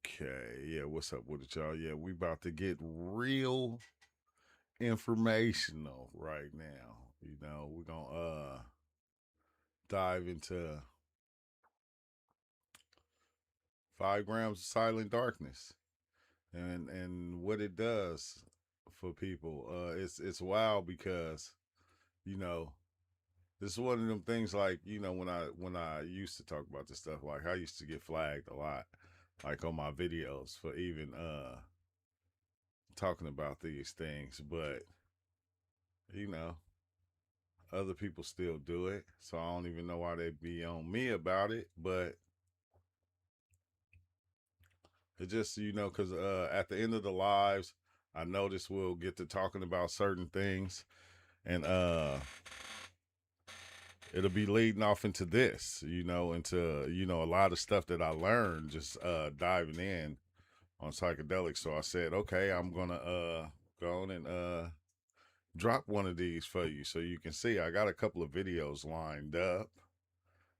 Okay, yeah, what's up with it, y'all? Yeah, we about to get real informational right now. We're gonna dive into 5 grams of silent darkness and what it does for people. It's wild because, you know, this is one of them things like, when I used to talk about this stuff, like I used to get flagged a lot, like on my videos for even talking about these things, but you know, other people still do it. So I don't even know why they be on me about it. But it just, because at the end of the lives, I notice we'll get to talking about certain things. And it'll be leading off into this, into, a lot of stuff that I learned just diving in on psychedelics. So I said, okay, I'm going to go on and drop one of these for you so you can see. I got a couple of videos lined up.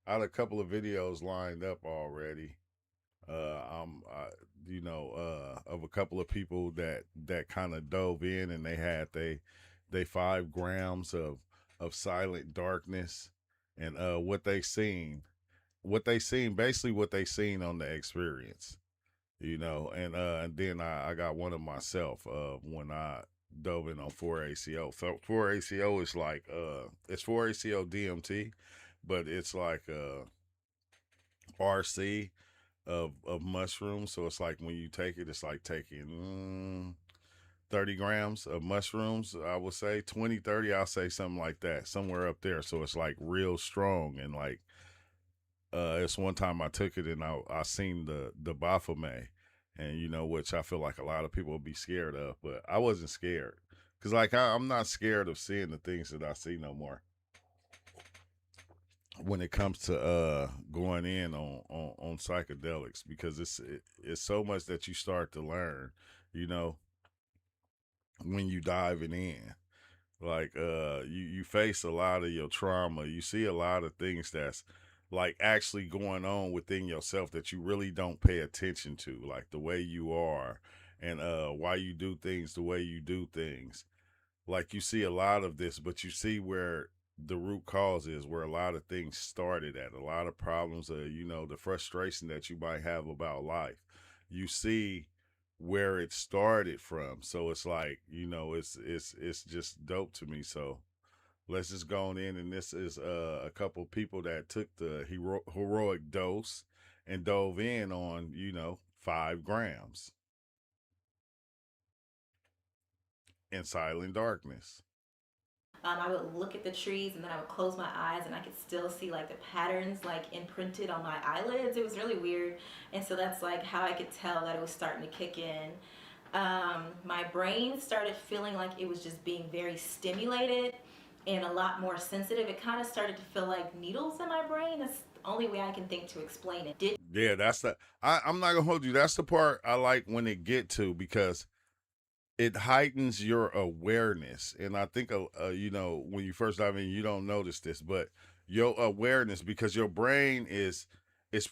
I had a couple of videos lined up already. I'm, of a couple of people that kind of dove in and they had they 5 grams of silent darkness and basically what they seen on the experience, and then I got one of myself when I dove in on 4-ACO. 4-ACO is like it's 4-ACO DMT, but it's like RC of mushrooms. So it's like when you take it, it's like taking 30 grams of mushrooms. I would say 20, 30. I'll say something like that, somewhere up there. So it's like real strong. And like it's one time I took it and I seen the Baphomet, and which I feel like a lot of people would be scared of, but I wasn't scared because like I'm not scared of seeing the things that I see no more when it comes to going in on psychedelics, because it's so much that you start to learn, you know, when you diving in. Like you face a lot of your trauma. You see a lot of things that's like actually going on within yourself that you really don't pay attention to, like the way you are and why you do things the way you do things. Like you see a lot of this, but you see where the root cause is, where a lot of things started at, a lot of problems, the frustration that you might have about life. You see where it started from. So it's like, it's just dope to me. So let's just go on in, and this is a couple people that took the heroic dose and dove in on, 5 grams in silent darkness. I would look at the trees and then I would close my eyes and I could still see like the patterns like imprinted on my eyelids. It was really weird. And so that's like how I could tell that it was starting to kick in. My brain started feeling like it was just being very stimulated and a lot more sensitive. It kind of started to feel like needles in my brain. That's the only way I can think to explain it. Yeah, that's the. I'm not gonna hold you. That's the part I like when it get to, because it heightens your awareness. And I think, when you first dive in, you don't notice this, but your awareness, because your brain is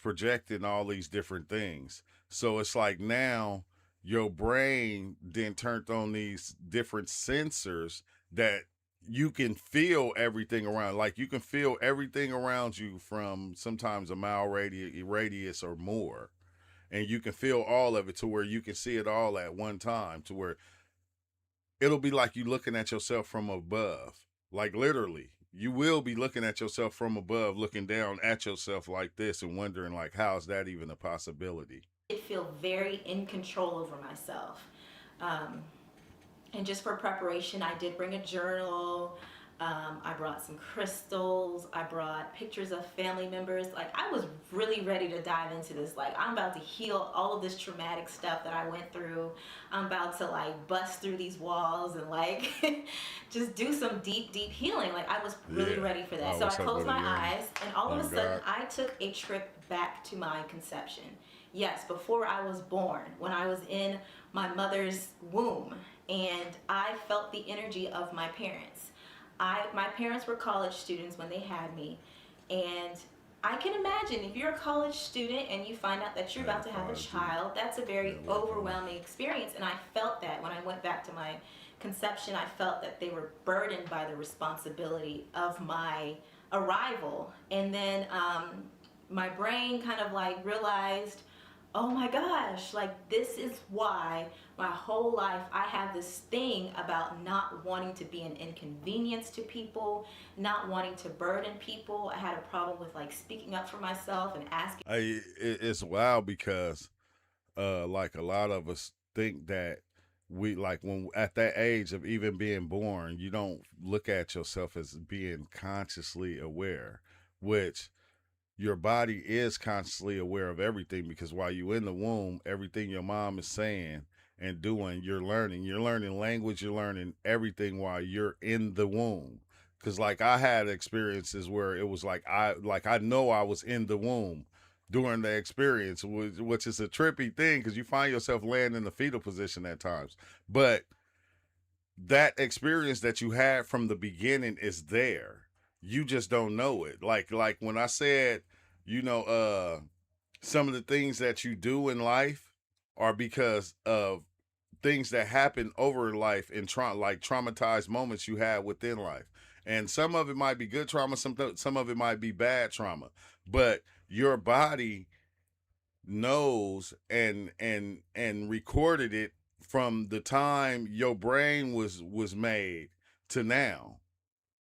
projecting all these different things. So it's like now your brain then turned on these different sensors that you can feel everything around. Like you can feel everything around you from sometimes a mile radius or more, and you can feel all of it to where you can see it all at one time, to where it'll be like you looking at yourself from above. Like literally, you will be looking at yourself from above, looking down at yourself like this and wondering like, how is that even a possibility? I feel very in control over myself. Um, and just for preparation, I did bring a journal. I brought some crystals. I brought pictures of family members. Like I was really ready to dive into this. Like I'm about to heal all of this traumatic stuff that I went through. I'm about to like bust through these walls and like just do some deep, deep healing. Like I was really Yeah. ready for that. Oh, So I what's up, closed brother my Young? eyes and all of a Young sudden God. I took a trip back to my conception. Yes, before I was born, when I was in my mother's womb, and I felt the energy of my parents. My parents were college students when they had me, and I can imagine if you're a college student and you find out that you're Yeah, about to have a 5G. child, that's a Yeah, very work on it. overwhelming experience. And I felt that when I went back to my conception, I felt that they were burdened by the responsibility of my arrival. And then my brain kind of like realized, oh my gosh, like this is why my whole life I have this thing about not wanting to be an inconvenience to people, not wanting to burden people. I had a problem with like speaking up for myself and asking. It's wild because like a lot of us think that we like when at that age of even being born, you don't look at yourself as being consciously aware, which your body is consciously aware of everything because while you're in the womb, everything your mom is saying and doing, you're learning. You're learning language, you're learning everything while you're in the womb. Cause like I had experiences where it was like I know I was in the womb during the experience, which is a trippy thing because you find yourself laying in the fetal position at times. But that experience that you had from the beginning is there. You just don't know it. Like when I said, you know, some of the things that you do in life are because of things that happen over life in like traumatized moments you had within life. And some of it might be good trauma, some of it might be bad trauma. But your body knows and recorded it from the time your brain was made to now.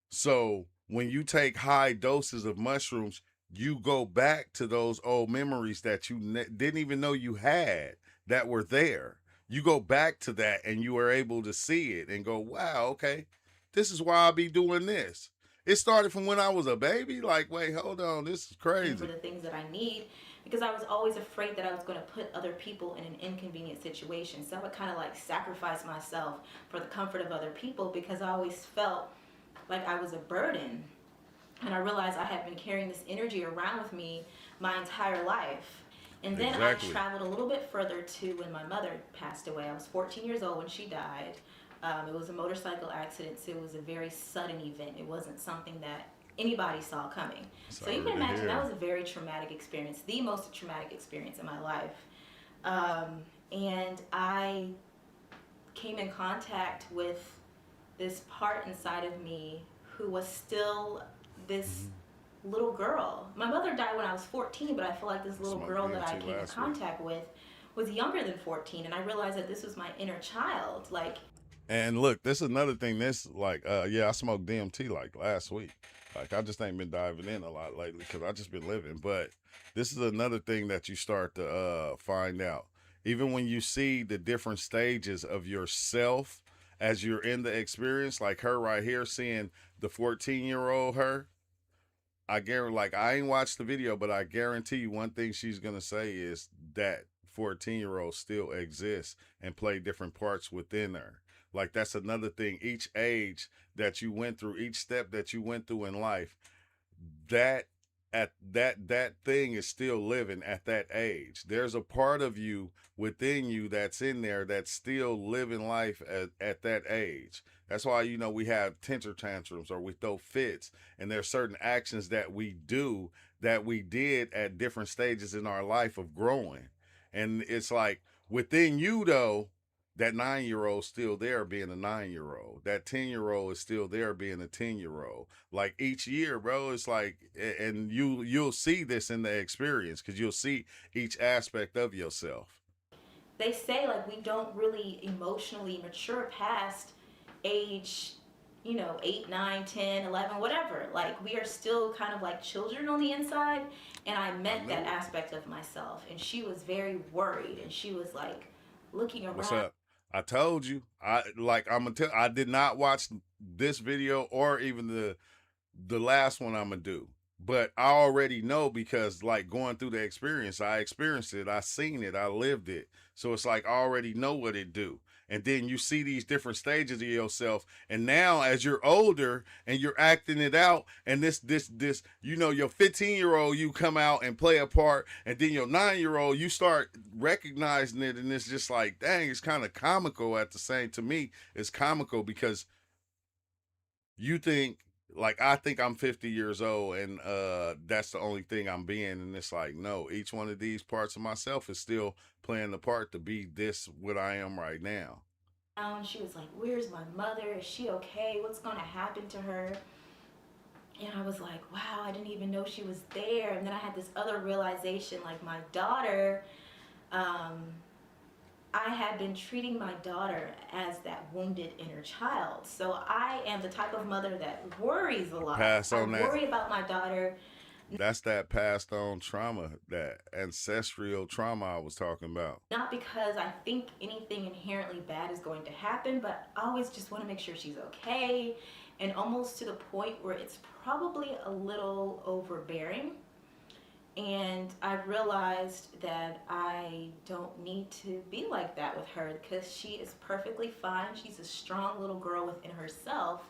So when you take high doses of mushrooms, you go back to those old memories that you didn't even know you had that were there. You go back to that and you are able to see it and go, wow, okay, this is why I be doing this. It started from when I was a baby. Like, wait, hold on, this is For crazy. the things that I need, because I was always afraid that I was going to put other people in an inconvenient situation. So I would kind of like sacrifice myself for the comfort of other people because I always felt like I was a burden. And I realized I had been carrying this energy around with me my entire life. And then I Exactly. traveled a little bit further to when my mother passed away. I was 14 years old when she died. It was a motorcycle accident, so it was a very sudden event. It wasn't something that anybody saw coming. So you Sorry can to imagine that hear. was a very traumatic experience, the most traumatic experience in my life. And I came in contact with this part inside of me who was still this Mm-hmm. little girl. My mother died when I was 14, but I feel like this little Smoked girl that I DMT came in last week. contact with was younger than 14, and I realized that this was my inner child. Like, And look, this is another thing. This like, yeah, I smoked DMT like last week. Like I just ain't been diving in a lot lately because I just been living. But this is another thing that you start to find out. Even when you see the different stages of yourself as you're in the experience, like her right here, seeing the 14-year-old her, I guarantee, like, I ain't watched the video, but I guarantee you one thing she's gonna say is that 14-year-old still exists and play different parts within her. Like that's another thing. Each age that you went through, each step that you went through in life, that that thing is still living at that age. There's a part of you within you that's in there that's still living life at that age. That's why we have temper tantrums or we throw fits, and there's certain actions that we do that we did at different stages in our life of growing. And it's like within you though, that 9-year old still there being a 9-year old. That 10-year old is still there being a 10-year old. Like each year, bro, it's like, and you'll see this in the experience because you'll see each aspect of yourself. they say, like, we don't really emotionally mature past age, 8, 9, 10, 11, whatever. Like, we are still kind of like children on the inside. And I I met that knew it. aspect of myself. And she was very worried. And she was like looking What's around. up? I told you. I'm gonna tell. I did not watch this video or even the last one I'm gonna do. But I already know because like going through the experience, I experienced it, I seen it, I lived it. So it's like I already know what it do. And then you see these different stages of yourself. And now as you're older and you're acting it out, and this, your 15-year old you come out and play a part, and then your 9-year old you start recognizing it, and it's just like, dang, it's kind of comical at the same to me. It's comical because you think like I think I'm 50 years old and that's the only thing I'm being, and it's like no, each one of these parts of myself is still playing the part to be this what I am right now. And she was like, "Where's my mother? Is she okay? What's going to happen to her?" And I was like, "Wow, I didn't even know she was there." And then I had this other realization, like my daughter, um, I had been treating my daughter as that wounded inner child. So I am the type of mother that worries a lot. Pass I on that. worry about my daughter. That's that passed on trauma, that ancestral trauma I was talking about. Not because I think anything inherently bad is going to happen, but I always just want to make sure she's okay, and almost to the point where it's probably a little overbearing. And I realized that I don't need to be like that with her because she is perfectly fine. She's a strong little girl within herself,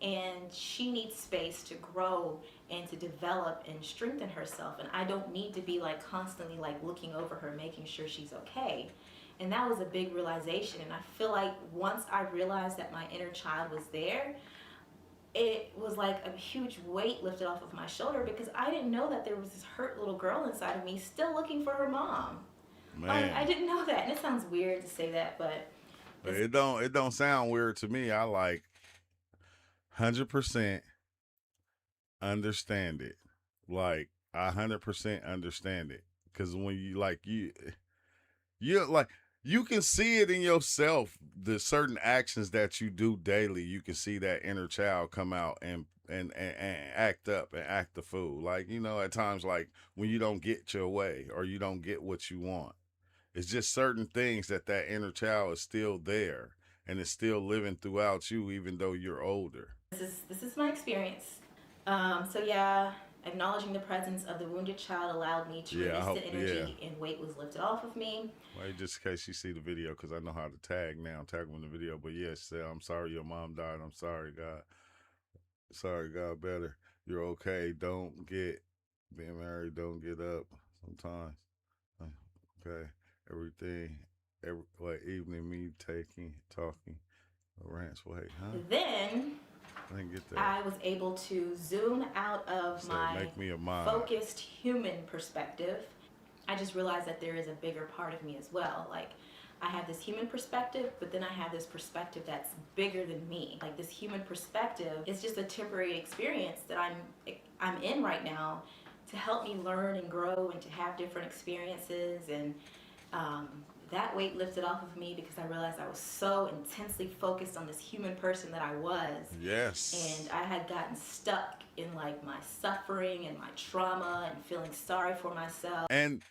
and she needs space to grow and to develop and strengthen herself, and I don't need to be like constantly like looking over her making sure she's okay. And that was a big realization, and I feel like once I realized that my inner child was there, it was like a huge weight lifted off of my shoulder because I didn't know that there was this hurt little girl inside of me still looking for her mom. Like I Man, didn't know that, and it sounds weird to say that, but it's it don't sound weird to me. I like 100% understand it. Like I 100% understand it because when you like you like you can see it in yourself. The certain actions that you do daily, you can see that inner child come out and act up and act the fool. Like at times, like when you don't get your way or you don't get what you want, it's just certain things that inner child is still there and it's still living throughout you, even though you're older. this is my experience. So yeah, acknowledging the presence of the wounded child allowed me to Yeah, I release hope. the Yeah. energy, and weight was lifted off of me. Wait, just in case you see the video, because I know how to tag now. Tag them in the video. But yes, say, I'm sorry your mom died. I'm sorry, God. Sorry, God better. You're okay. Don't get being married. Don't get up. Sometimes, okay. Everything. Like evening me taking, talking, rants. Wait, huh? Then I didn't get that. I was able to zoom out of Said my make me a mind. focused human perspective. I just realized that there is a bigger part of me as well. Like, I have this human perspective, but then I have this perspective that's bigger than me. Like, this human perspective is just a temporary experience that I'm in right now to help me learn and grow and to have different experiences. And um, that weight lifted off of me because I realized I was so intensely focused on this human person that I was, Yes. and I had gotten stuck in like my suffering and my trauma and feeling sorry for myself. And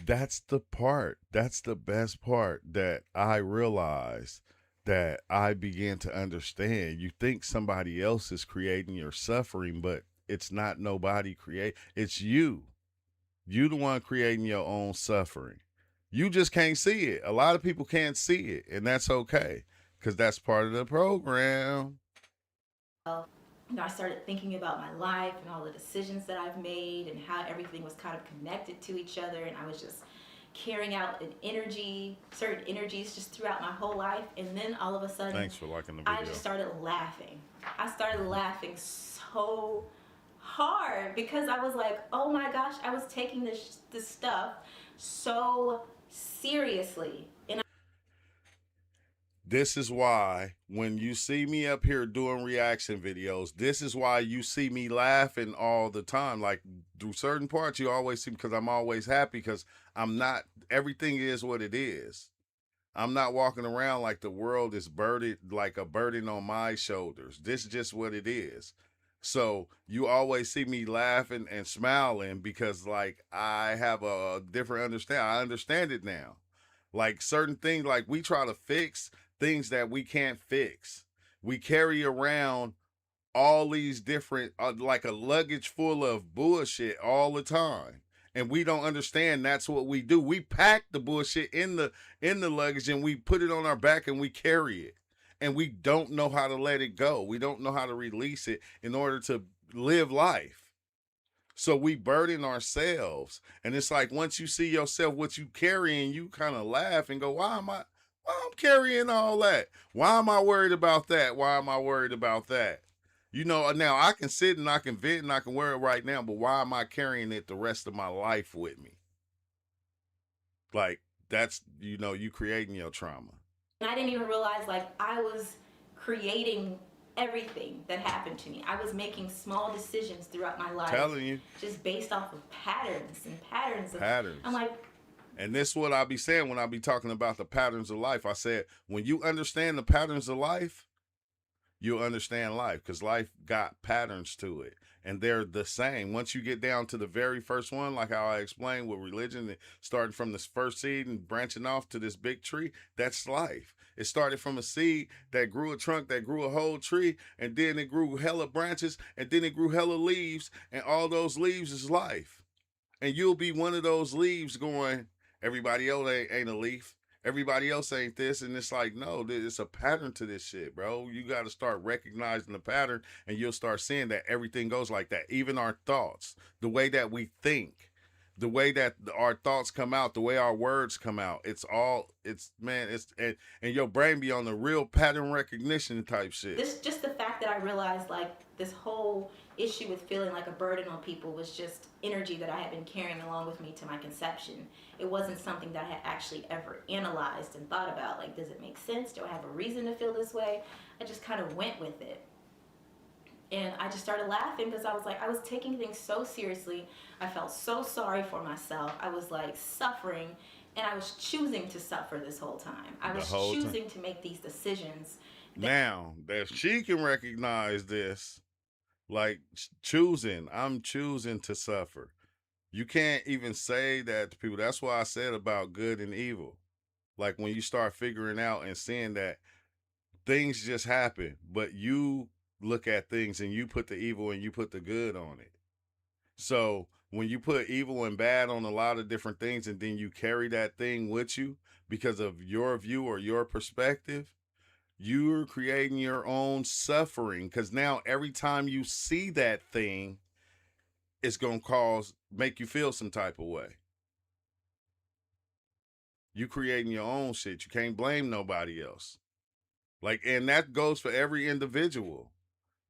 that's the part. That's the best part that I realized, that I began to understand. You think somebody else is creating your suffering, but it's not nobody create. It's you. You the one creating your own suffering. You just can't see it. A lot of people can't see it, and that's okay because that's part of the program. I started thinking about my life and all the decisions that I've made and how everything was kind of connected to each other, and I was just carrying out an energy, certain energies just throughout my whole life. And then all of a sudden, Thanks for liking the I video. just started laughing. I started laughing so hard because I was like, oh my gosh, I was taking this stuff so seriously. And This is why when you see me up here doing reaction videos, this is why you see me laughing all the time. Like through certain parts, you always see, because I'm always happy because I'm not, everything is what it is. I'm not walking around like the world is burdened, like a burden on my shoulders. This is just what it is. So you always see me laughing and smiling because like I have a different understand. I understand it now. Like certain things, like we try to fix things that we can't fix. We carry around all these different, like a luggage full of bullshit all the time, and we don't understand that's what we do. We pack the bullshit in the luggage and we put it on our back and we carry it, and we don't know how to let it go. We don't know how to release it in order to live life. So we burden ourselves. And it's like once you see yourself, what you carrying, you kind of laugh and go, why I'm carrying all that? Why am I worried about that? Why am I worried about that? You know, now I can sit and I can vent and I can wear it right now, but why am I carrying it the rest of my life with me? Like, that's, you know, you creating your trauma. And I didn't even realize like I was creating everything that happened to me. I was making small decisions throughout my life Telling you, just based off of patterns and patterns of, I'm patterns. like, And this is what I be saying when I be talking about the patterns of life. I said, when you understand the patterns of life, you'll understand life, because life got patterns to it, and they're the same. Once you get down to the very first one, like how I explained with religion, starting from this first seed and branching off to this big tree, that's life. It started from a seed that grew a trunk that grew a whole tree, and then it grew hella branches, and then it grew hella leaves, and all those leaves is life. And you'll be one of those leaves going, everybody else ain't a leaf. Everybody else ain't this. And it's like, no, it's a pattern to this shit, bro. You got to start recognizing the pattern, and you'll start seeing that everything goes like that. Even our thoughts, the way that we think, the way that our thoughts come out, the way our words come out. It's all, it's, man, it's, and your brain be on the real pattern recognition type shit. this just the fact that I realized like this whole issue with feeling like a burden on people was just energy that I had been carrying along with me to my conception. It wasn't something that I had actually ever analyzed and thought about. Like, does it make sense? Do I have a reason to feel this way? I just kind of went with it. And I just started laughing because I was like, I was taking things so seriously. I felt so sorry for myself. I was like suffering, and I was choosing to suffer this whole time. I The was whole time. choosing to make these decisions. Now that she can recognize this, like choosing, I'm choosing to suffer. You can't even say that to people. That's why I said about good and evil. Like, when you start figuring out and seeing that things just happen, but you look at things and you put the evil and you put the good on it. So when you put evil and bad on a lot of different things, and then you carry that thing with you because of your view or your perspective, you're creating your own suffering, because now every time you see that thing, it's going to make you feel some type of way. You creating your own shit. You can't blame nobody else. Like, and that goes for every individual,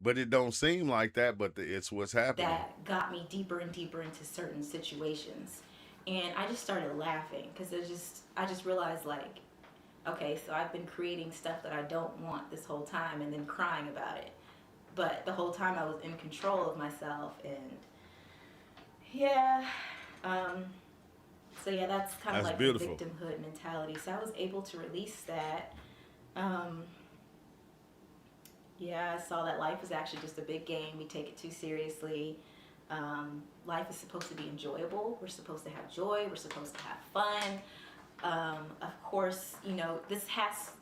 but it don't seem like that, but it's what's happening. That got me deeper and deeper into certain situations. And I just started laughing because I just realized like, okay, so I've been creating stuff that I don't want this whole time and then crying about it. But the whole time I was in control of myself, and yeah. Um, so yeah, that's kind of That's like the beautiful. victimhood mentality. So I was able to release that. Um, yeah, I saw that life is actually just a big game. We take it too seriously. Life is supposed to be enjoyable. We're supposed to have joy. We're supposed to have fun. Of course, you know, this has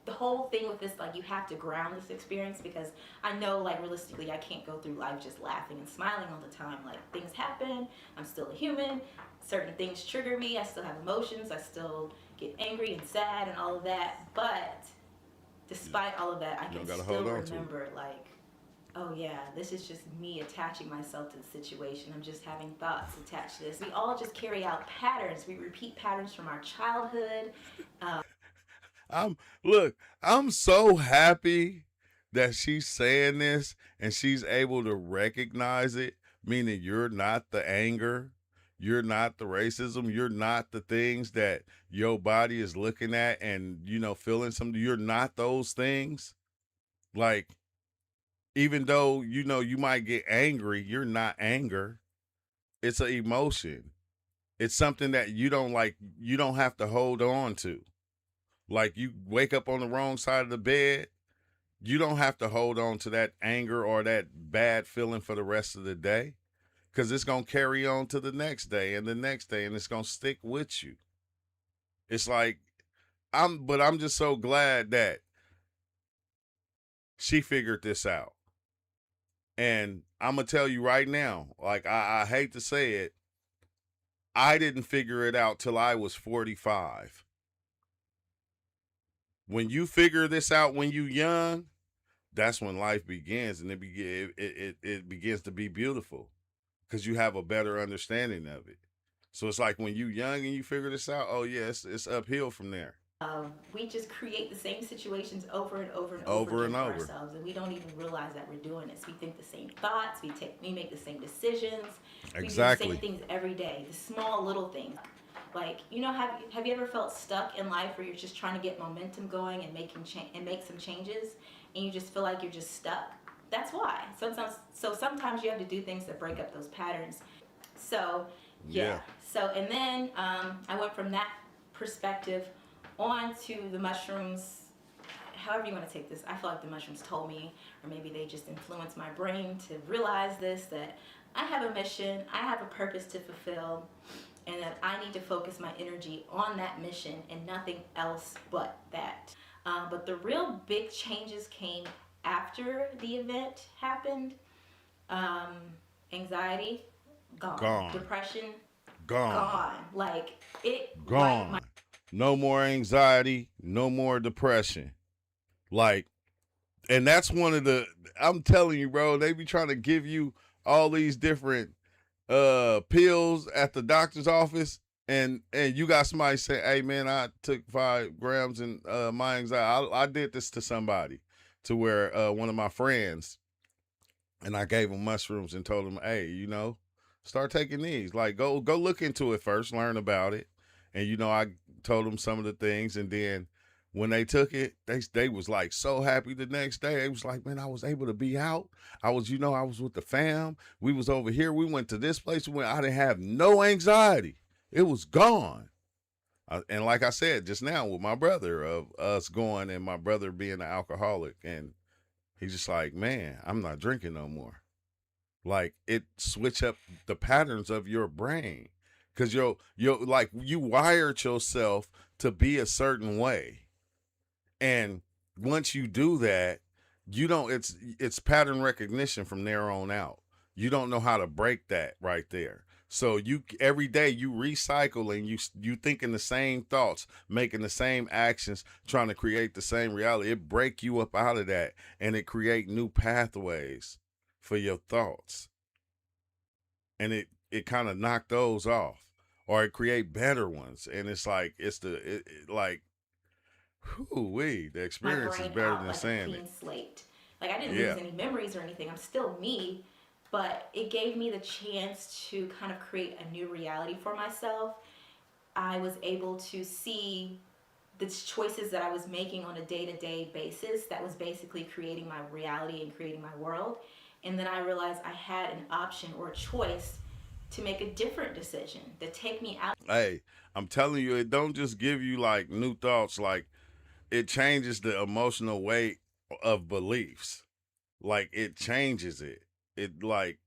the whole thing with this, like, you have to ground this experience, because I know, like, realistically, I can't go through life just laughing and smiling all the time. Like, things happen. I'm still a human. Certain things trigger me. I still have emotions. I still get angry and sad and all of that. But despite all of that, I You don't can got to still hold on to it. remember, like, oh yeah, this is just me attaching myself to the situation. I'm just having thoughts attached to this. We all just carry out patterns. We repeat patterns from our childhood. I'm look, I'm so happy that she's saying this and she's able to recognize it, meaning you're not the anger, you're not the racism, you're not the things that your body is looking at and, you know, feeling something. You're not those things. Like, even though, you know, you might get angry, you're not anger. It's an emotion. It's something that you don't like, you don't have to hold on to. Like, you wake up on the wrong side of the bed, you don't have to hold on to that anger or that bad feeling for the rest of the day, because it's going to carry on to the next day and the next day, and it's going to stick with you. It's like, but I'm just so glad that she figured this out. And I'm going to tell you right now, like, I hate to say it, I didn't figure it out till I was 45. When you figure this out when you young, that's when life begins, and it begins to be beautiful, because you have a better understanding of it. So it's like when you young and you figure this out, oh yeah, it's uphill from there. We just create the same situations over and over and over Over again and for over. ourselves, and we don't even realize that we're doing this. We think the same thoughts, we make the same decisions, we do the same Exactly. things every day, the small little things. Like, have you ever felt stuck in life where you're just trying to get momentum going and make some changes, and you just feel like you're just stuck? That's why. Sometimes you have to do things that break up those patterns. So, yeah. Yeah. And then I went from that perspective on to the mushrooms. However you want to take this, I feel like the mushrooms told me, or maybe they just influenced my brain to realize this, that I have a mission, I have a purpose to fulfill, and that I need to focus my energy on that mission and nothing else but that. But the real big changes came after the event happened. Um, Anxiety, gone. Gone. Depression, Gone. gone. Like, it wiped my. Gone. No more anxiety, no more depression. Like, and that's one of the, I'm telling you, bro, they be trying to give you all these different pills at the doctor's office, and you got somebody say, hey man, I took 5 grams and my anxiety, I did this to somebody, to where one of my friends, and I gave him mushrooms and told him, hey, start taking these. Like, go look into it first, learn about it. And I told them some of the things, and then when they took it, they was like so happy the next day. It was like, man, I was able to be out. I was with the fam. We was over here. We went to this place. I didn't have no anxiety. It was gone. And like I said just now with my brother, of us going and my brother being an alcoholic, and he's just like, man, I'm not drinking no more. Like, it switch up the patterns of your brain, because you're like, you wired yourself to be a certain way, and once you do that, you don't it's pattern recognition from there on out. You don't know how to break that right there. So you, every day you recycle, and you thinking the same thoughts, making the same actions, trying to create the same reality. It break you up out of that, and it create new pathways for your thoughts, and it kind of knock those off, or it create better ones. And it's like, like, whoo wee, the My experience is brain better out than like a saying it. clean slate. Like, I didn't lose Yeah. any memories or anything. I'm still me, but it gave me the chance to kind of create a new reality for myself. I was able to see the choices that I was making on a day-to-day basis that was basically creating my reality and creating my world. And then I realized I had an option or a choice to make a different decision to take me out. Hey, I'm telling you, it don't just give you like new thoughts. Like, it changes the emotional weight of beliefs. Like, it changes it. It like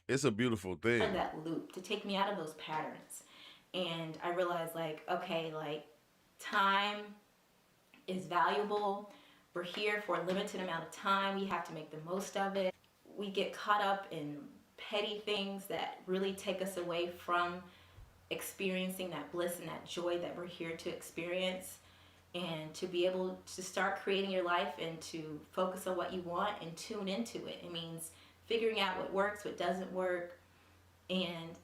it's a beautiful Of thing. that loop, to take me out of those patterns. And I realized, like, okay, like, time is valuable. We're here for a limited amount of time. We have to make the most of it. We get caught up in petty things that really take us away from experiencing that bliss and that joy that we're here to experience. And to be able to start creating your life and to focus on what you want and tune into it. It means figuring out what works, what doesn't work, and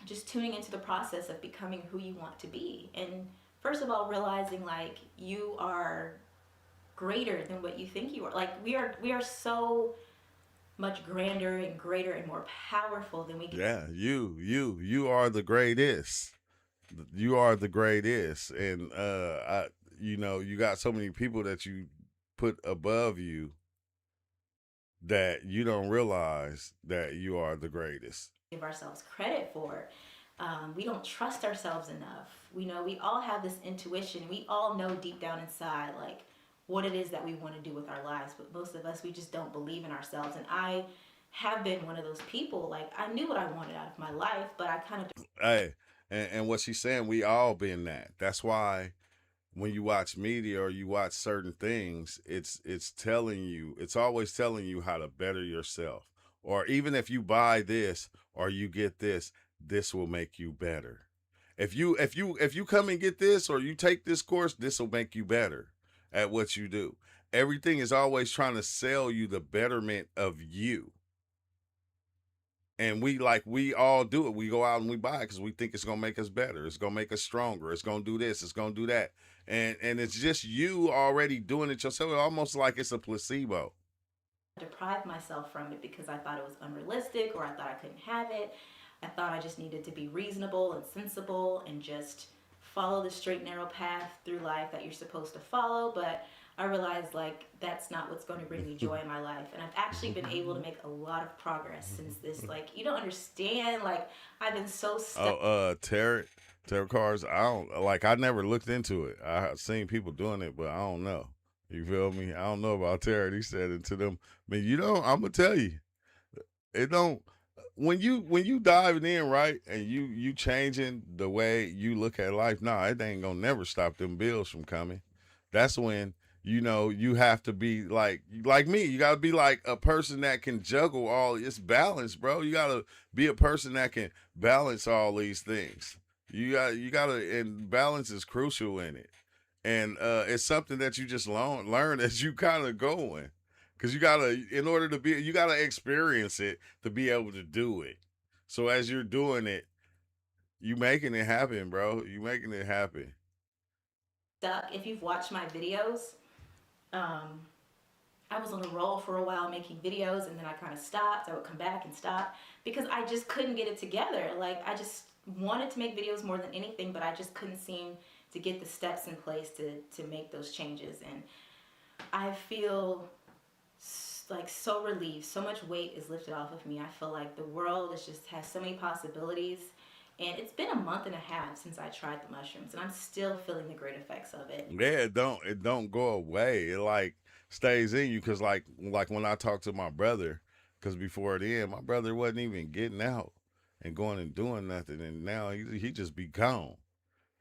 just tuning into the process of becoming who you want to be. And first of all, realizing, like, you are greater than what you think you are. Like, we are so much grander and greater and more powerful than we can. Yeah, you are the greatest. You are the greatest, and you got so many people that you put above you, that you don't realize that you are the greatest. Give ourselves credit for. We don't trust ourselves enough. We know we all have this intuition. We all know deep down inside, like, what it is that we want to do with our lives. But most of us, we just don't believe in ourselves. And I have been one of those people. Like, I knew what I wanted out of my life, but I kind of. Hey, and what she's saying, we all been that. That's why when you watch media or you watch certain things, it's telling you, it's always telling you how to better yourself. Or even if you buy this or you get this, this will make you better. If you come and get this, or you take this course, this will make you better at what you do. Everything is always trying to sell you the betterment of you. And we all do it. We go out and we buy it because we think it's gonna make us better. It's gonna make us stronger. It's gonna do this. It's gonna do that. And it's just you already doing it yourself. Almost like it's a placebo. Deprive myself from it because I thought it was unrealistic or I thought I couldn't have it. I thought I just needed to be reasonable and sensible and just follow the straight narrow path through life that you're supposed to follow. But I realized like that's not what's going to bring me joy in my life. And I've actually been able to make a lot of progress since this. Like, you don't understand. Like, I've been so stuck. Oh, tarot cards. I don't like. I never looked into it. I seen people doing it, but I don't know. You feel me? I don't know about tarot. He said it to them. I mean, you don't. I'm gonna tell you, it don't. When you diving in, right, and you changing the way you look at life. Nah, it ain't gonna never stop them bills from coming. That's when you have to be like me. You gotta be like a person that can juggle all. It's balance, bro. You gotta be a person that can balance all these things. You gotta, and balance is crucial in it. And it's something that you just learn as you kind of going, because you gotta, in order to be, you gotta experience it to be able to do it. So as you're doing it, you making it happen, bro. You making it happen. If you've watched my videos, um, I was on a roll for a while making videos and then I kind of stopped. I would come back and stop because I just couldn't get it together. Like, I just wanted to make videos more than anything, but I just couldn't seem to get the steps in place to make those changes. And I feel like so relieved. So much weight is lifted off of me. I feel like the world is just has so many possibilities. And it's been a month and a half since I tried the mushrooms, and I'm still feeling the great effects of it. Yeah, it don't go away. It like stays in you, because like when I talk to my brother, because before then my brother wasn't even getting out and going and doing nothing, and now he just be gone.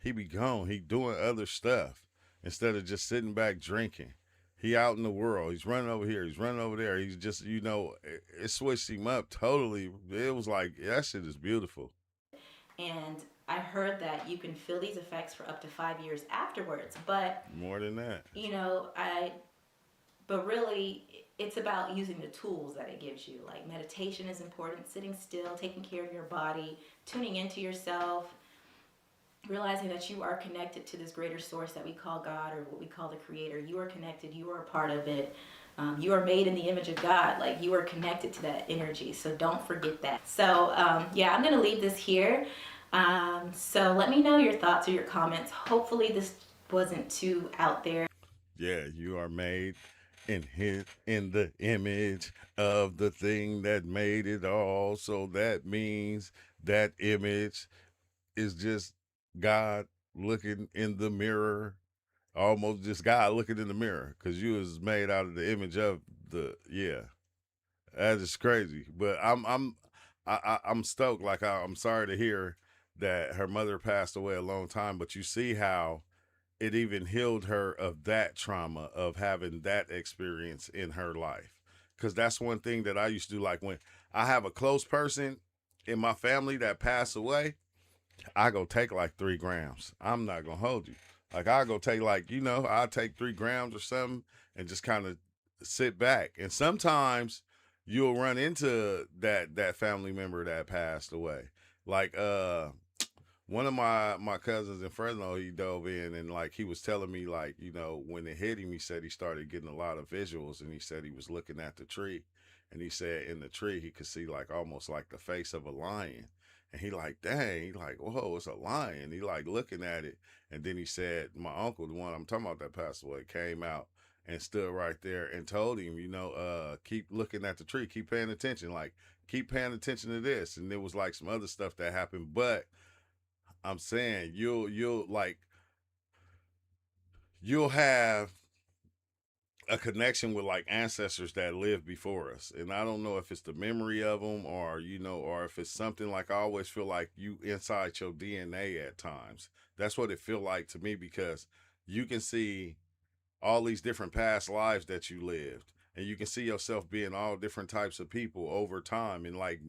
He be gone. He doing other stuff instead of just sitting back drinking. He out in the world. He's running over here. He's running over there. He's just, it switched him up totally. It was like, that shit is beautiful. And I heard that you can feel these effects for up to 5 years afterwards. But More than that. you know, I but really it's about using the tools that it gives you. Like, meditation is important, sitting still, taking care of your body, tuning into yourself, realizing that you are connected to this greater source that we call God, or what we call the creator. You are connected, you are a part of it. You are made in the image of God. Like, you are connected to that energy, so don't forget that. So yeah, I'm gonna leave this here. So let me know your thoughts or your comments. Hopefully this wasn't too out there. Yeah, you are made in the image of the thing that made it all. So that means that image is just God looking in the mirror, almost just God looking in the mirror, because you was made out of the image of the, yeah. That is crazy. But I'm stoked. Like, I'm sorry to hear that her mother passed away a long time, but you see how it even healed her of that trauma of having that experience in her life. Because that's one thing that I used to do. Like, when I have a close person in my family that passed away, I go take like 3 grams. I'm not gonna hold you. Like, I go take, like, I'll take 3 grams or something and just kind of sit back. And sometimes you'll run into that family member that passed away. Like, one of my cousins in Fresno, he dove in, and like he was telling me, like, when it hit him, he said he started getting a lot of visuals, and he said he was looking at the tree, and he said in the tree he could see like almost like the face of a lion. And he like, dang, he like, whoa, it's a lion. He like looking at it. And then he said, my uncle, the one I'm talking about that passed away, came out and stood right there and told him, keep looking at the tree, keep paying attention, like, keep paying attention to this. And there was like some other stuff that happened, but I'm saying you'll have a connection with like ancestors that lived before us. And I don't know if it's the memory of them, or if it's something. Like, I always feel like you inside your DNA at times. That's what it feel like to me, because you can see all these different past lives that you lived, and you can see yourself being all different types of people over time, and like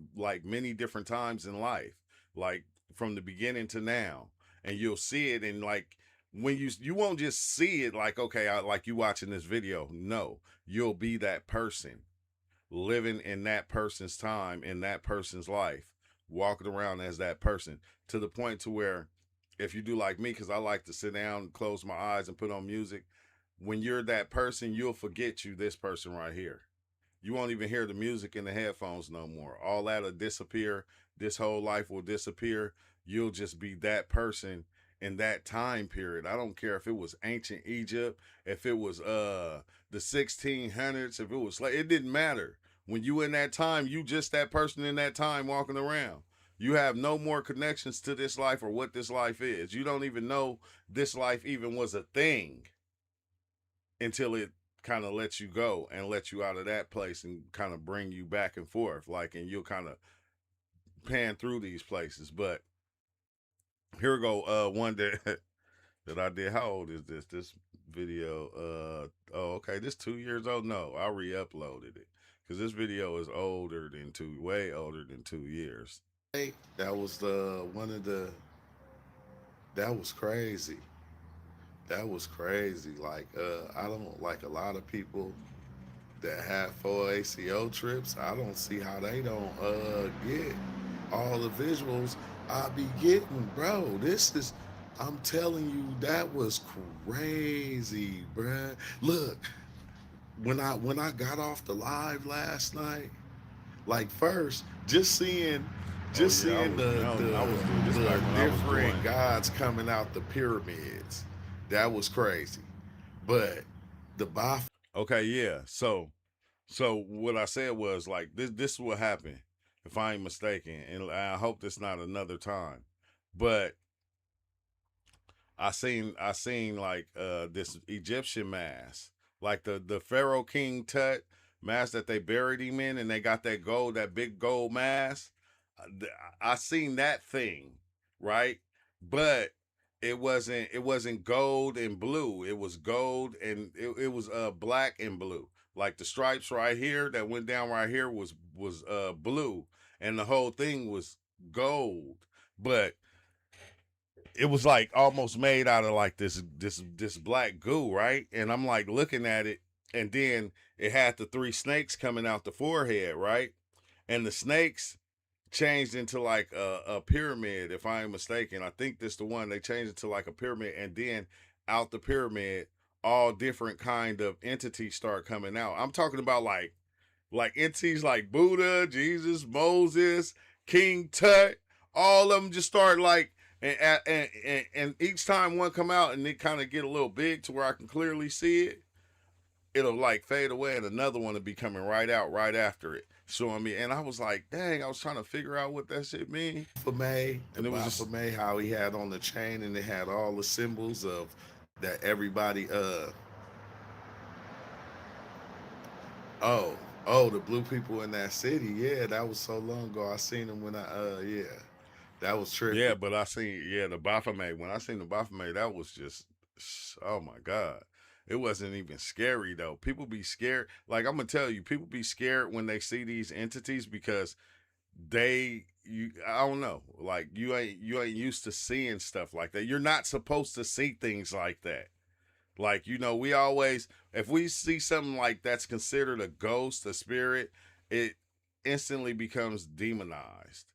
many different times in life, like from the beginning to now. And you'll see it, and like, when you won't just see it like, okay, like you watching this video. No, you'll be that person. living in that person's time, in that person's life, walking around as that person, to the point to where if you do like me, because I like to sit down, close my eyes, and put on music, when you're that person, you'll forget you this person right here. You won't even hear the music in the headphones no more. All that'll disappear. This whole life will disappear. You'll just be that person in that time period. I don't care if it was ancient Egypt, if it was the 1600s, if it was like, it didn't matter. When you in that time, you just that person in that time walking around. You have no more connections to this life or what this life is. You don't even know this life even was a thing until it kind of lets you go and let you out of that place and kind of bring you back and forth, like, and you'll kind of pan through these places. But here we go. One that that I did. How old is this? This video. Oh, okay. This 2 years old. No, I re-uploaded it because this video is older than way older than 2 years. Hey, that was one of the that was crazy. That was crazy. Like I don't like a lot of people that have full ACO trips. I don't see how they don't get all the visuals I be getting, bro. This is I'm telling you, that was crazy, bruh. Look, when I got off the live last night, like first, Oh just yeah, seeing I was doing this back the when I was doing. different gods coming out the pyramids, that was crazy. But the Baphomet, Okay, yeah. So what I said was like this is what happened, if I ain't mistaken, and I hope this not another time. But I seen like this Egyptian mask, like the Pharaoh King Tut mask that they buried him in, and they got that big gold mask. I seen that thing, right? But it wasn't gold and blue. It was gold and it was black and blue. Like the stripes right here that went down right here was blue, and the whole thing was gold. But it was like almost made out of like this black goo, right? And I'm like looking at it, and then it had the three snakes coming out the forehead, right? And the snakes changed into like a pyramid, if I ain't mistaken. I think this the one they changed it to like a pyramid, and then out the pyramid, all different kind of entities start coming out. I'm talking about like entities like Buddha, Jesus, Moses, King Tut, all of them just start like and each time one come out and it kind of get a little big to where I can clearly see it, it'll like fade away and another one will be coming right out right after it, showing me. And I was like, dang, I was trying to figure out what that shit mean. the And it was just Baphomet, how he had on the chain and it had all the symbols of that everybody oh the blue people in that city. Yeah, that was so long ago. I seen them when I yeah. That was yeah, trippy. but I seen the Baphomet. When I seen the Baphomet, that was just oh my god. It wasn't even scary though. People be scared. Like I'm gonna tell you, people be scared when they see these entities because I don't know, like you ain't used to seeing stuff like that. You're not supposed to see things like that. Like, we always, if we see something like that's considered a ghost, a spirit, it instantly becomes demonized.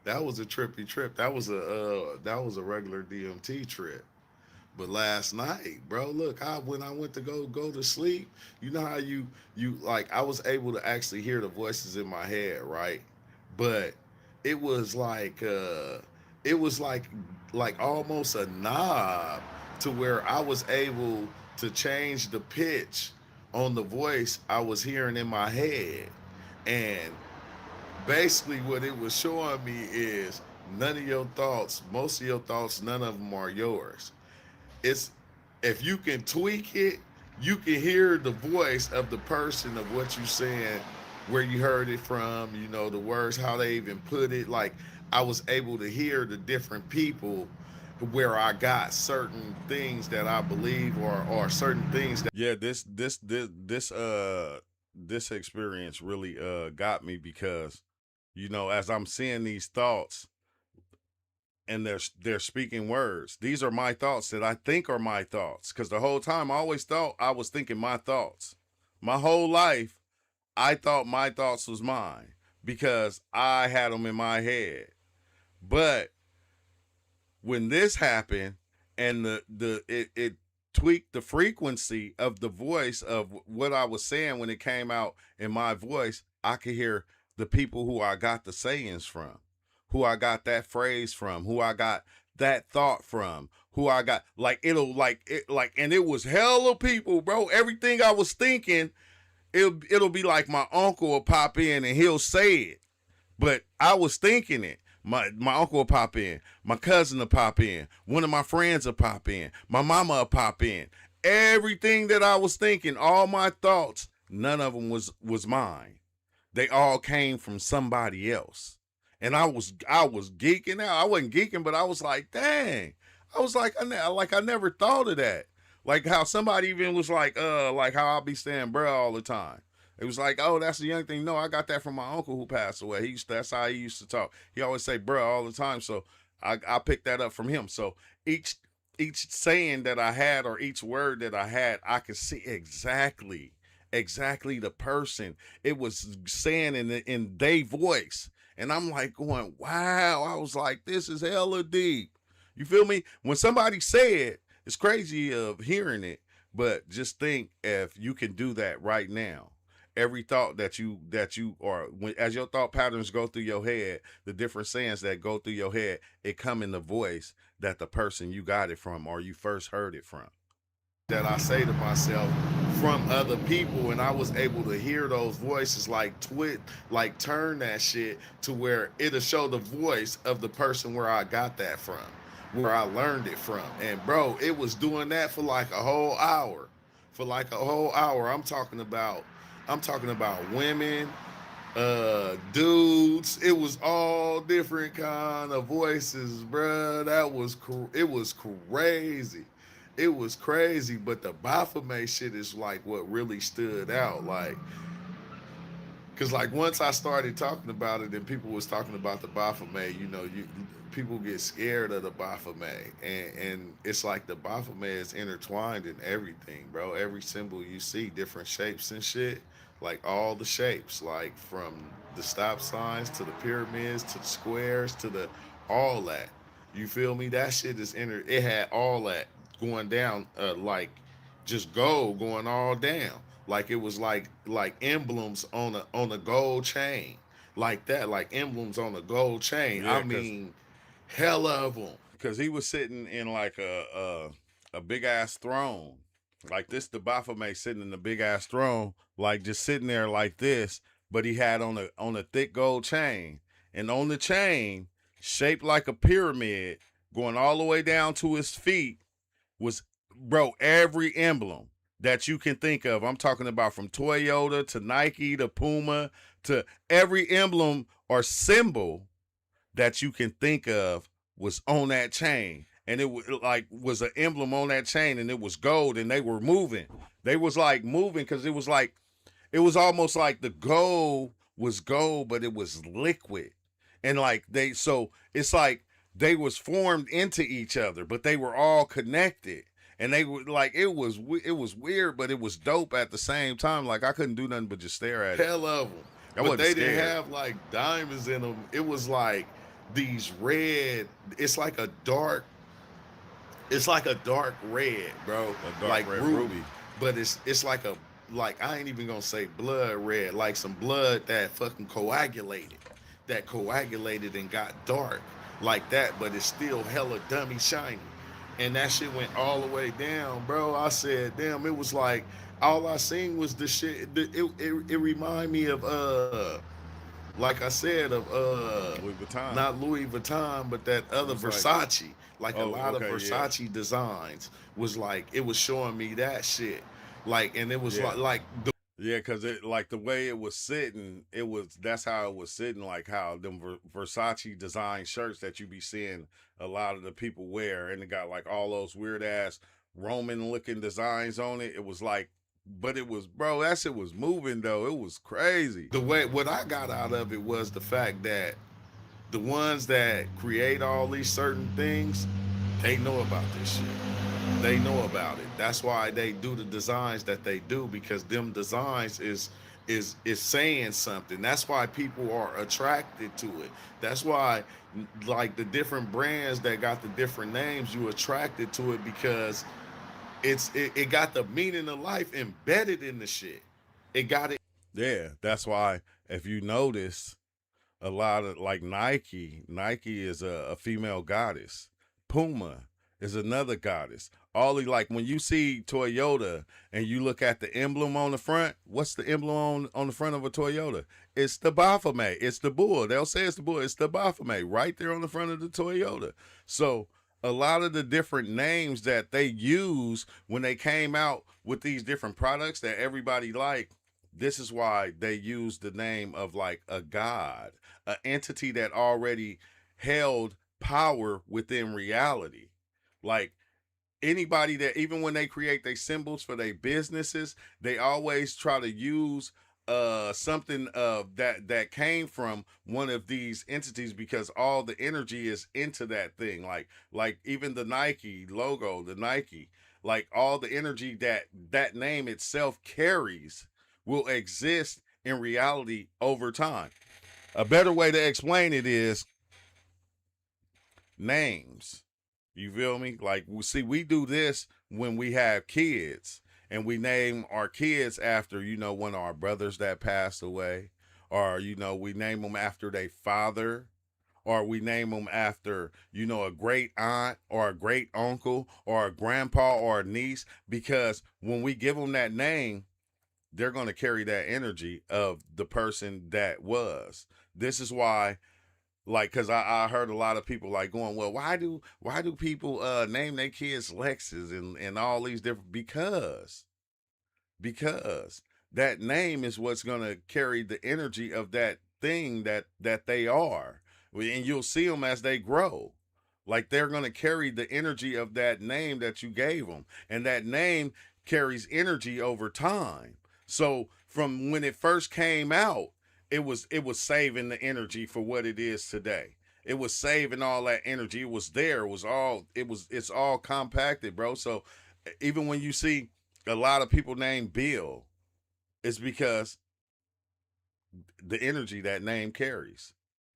That was a trippy trip. That was a regular DMT trip. But last night, bro, look, when I went to go to sleep, you know how you like I was able to actually hear the voices in my head, right? But it was like it was like almost a knob to where I was able to change the pitch on the voice I was hearing in my head. And basically what it was showing me is none of your thoughts, most of your thoughts, none of them are yours. It's if you can tweak it, you can hear the voice of the person of what you saying, where you heard it from, the words, how they even put it. Like I was able to hear the different people where I got certain things that I believe or certain things that Yeah, this experience really got me because, as I'm seeing these thoughts and they're speaking words. These are my thoughts that I think are my thoughts. Because the whole time I always thought I was thinking my thoughts. My whole life I thought my thoughts was mine because I had them in my head. But when this happened and it tweaked the frequency of the voice of what I was saying when it came out in my voice, I could hear the people who I got the sayings from, who I got that phrase from, who I got that thought from, who I got and it was hella people, bro. Everything I was thinking, it'll be like my uncle will pop in and he'll say it. But I was thinking it. My uncle will pop in. My cousin will pop in. One of my friends will pop in. My mama will pop in. Everything that I was thinking, all my thoughts, none of them was mine. They all came from somebody else. And I was geeking out. I wasn't geeking, but I was like, dang. I was like, I never thought of that. Like how somebody even was like how I'll be saying bruh all the time. It was like, oh, that's the young thing. No, I got that from my uncle who passed away. That's how he used to talk. He always say bruh all the time. So I picked that up from him. So each saying that I had or each word that I had, I could see exactly the person it was saying in their voice. And I'm like going, wow. I was like, this is hella deep. You feel me? When somebody say it, it's crazy of hearing it, but just think if you can do that right now. Every thought that you or when as your thought patterns go through your head, the different sayings that go through your head, it come in the voice that the person you got it from or you first heard it from. That I say to myself from other people, and I was able to hear those voices like turn that shit to where it'll show the voice of the person where I got that from, where I learned it from. And bro, it was doing that for like a whole hour. For like a whole hour. I'm talking about women, dudes. It was all different kind of voices, bruh. It was crazy. It was crazy, but the Baphomet shit is like what really stood out. Like, cause like once I started talking about it and people was talking about the Baphomet, people get scared of the Baphomet, and it's like the Baphomet is intertwined in everything, bro. Every symbol you see, different shapes and shit, like all the shapes, like from the stop signs to the pyramids to the squares to the all that. You feel me? That shit is It had all that going down, like just gold going all down. Like it was like emblems on a gold chain, like that, like emblems on a gold chain. Yeah, I mean, hella of them. Because he was sitting in like a big ass throne. Like this, the Baphomet sitting in the big ass throne, like just sitting there like this, but he had on a thick gold chain. And on the chain, shaped like a pyramid, going all the way down to his feet, was, bro, every emblem that you can think of. I'm talking about from Toyota to Nike to Puma to every emblem or symbol that you can think of was on that chain. And it was an emblem on that chain, and it was gold, and they were moving. They was like moving because it was almost like the gold was gold, but it was liquid. And like it's like they was formed into each other, but they were all connected. And they were like, it was weird, but it was dope at the same time. Like I couldn't do nothing but just stare at it. Hell of them. I But wasn't they scared. didn't have like diamonds in them. It was like these red. It's like a dark red, bro. A dark Like red ruby. ruby. But it's like I ain't even gonna say blood red, like some blood that fucking coagulated and got dark like that, but it's still hella dummy shiny. And that shit went all the way down, bro. I said, damn, it was like all I seen was the shit. It reminded me of like I said, of Louis Vuitton. not Louis Vuitton, but that other It's like- Versace. Like a Oh, lot okay, of Versace designs was like, it was showing me that shit. Like, and it was Yeah. like the Yeah, because it like the way it was sitting, that's how it was sitting, like how them Versace design shirts that you be seeing a lot of the people wear, and it got like all those weird ass Roman looking designs on it. It was like, but it was, bro, that shit was moving though. It was crazy. way what I got out of it was the fact that the ones that create all these certain things, they know about this shit. They know about it. That's why they do the designs that they do, because them designs is is saying something. That's why people are attracted to it. That's why like the different brands that got the different names, you attracted to it because it got the meaning of life embedded in the shit. It got it. Yeah, that's why if you notice a lot of like Nike is a female goddess. Puma is another goddess. All the like when you see Toyota and you look at the emblem on the front, what's the emblem on the front of a Toyota? It's the Baphomet. It's the bull. They'll say it's the bull. It's the Baphomet right there on the front of the Toyota. So a lot of the different names that they use when they came out with these different products that everybody liked, this is why they use the name of like a god, an entity that already held power within reality. Like anybody that even when they create their symbols for their businesses, they always try to use something that came from one of these entities because all the energy is into that thing. Like even the Nike logo, the Nike, like all the energy that that name itself carries will exist in reality over time. A better way to explain it is names. You feel me? Like, see, we do this when we have kids and we name our kids after, you know, one of our brothers that passed away, or, you know, we name them after their father, or we name them after, you know, a great aunt or a great uncle or a grandpa or a niece, because when we give them that name, they're going to carry that energy of the person that was. This is why, like, because I heard a lot of people like going, well, why do people name their kids Lexus and all these different, because that name is what's going to carry the energy of that thing that they are. And you'll see them as they grow, like they're going to carry the energy of that name that you gave them, and that name carries energy over time. So from when it first came out, it was saving the energy for what it is today. It was saving all that energy. It was there. It's all compacted, bro. So even when you see a lot of people named Bill, it's because the energy that name carries,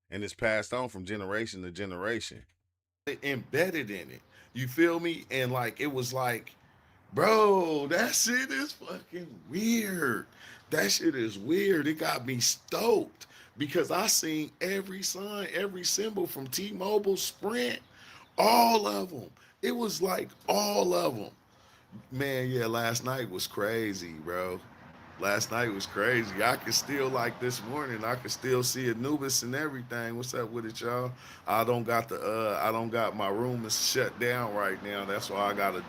and it's passed on from generation to generation. Embedded in it. You feel me? And like it was like, bro, that shit is fucking weird. That shit is weird. It got me stoked because I seen every sign, every symbol from T-Mobile, Sprint, all of them. It was like all of them. Man, yeah, last night was crazy, bro. Last night was crazy. I could still like this morning. I could still see Anubis and everything. What's up with it, y'all? I don't got my room is shut down right now. That's why I gotta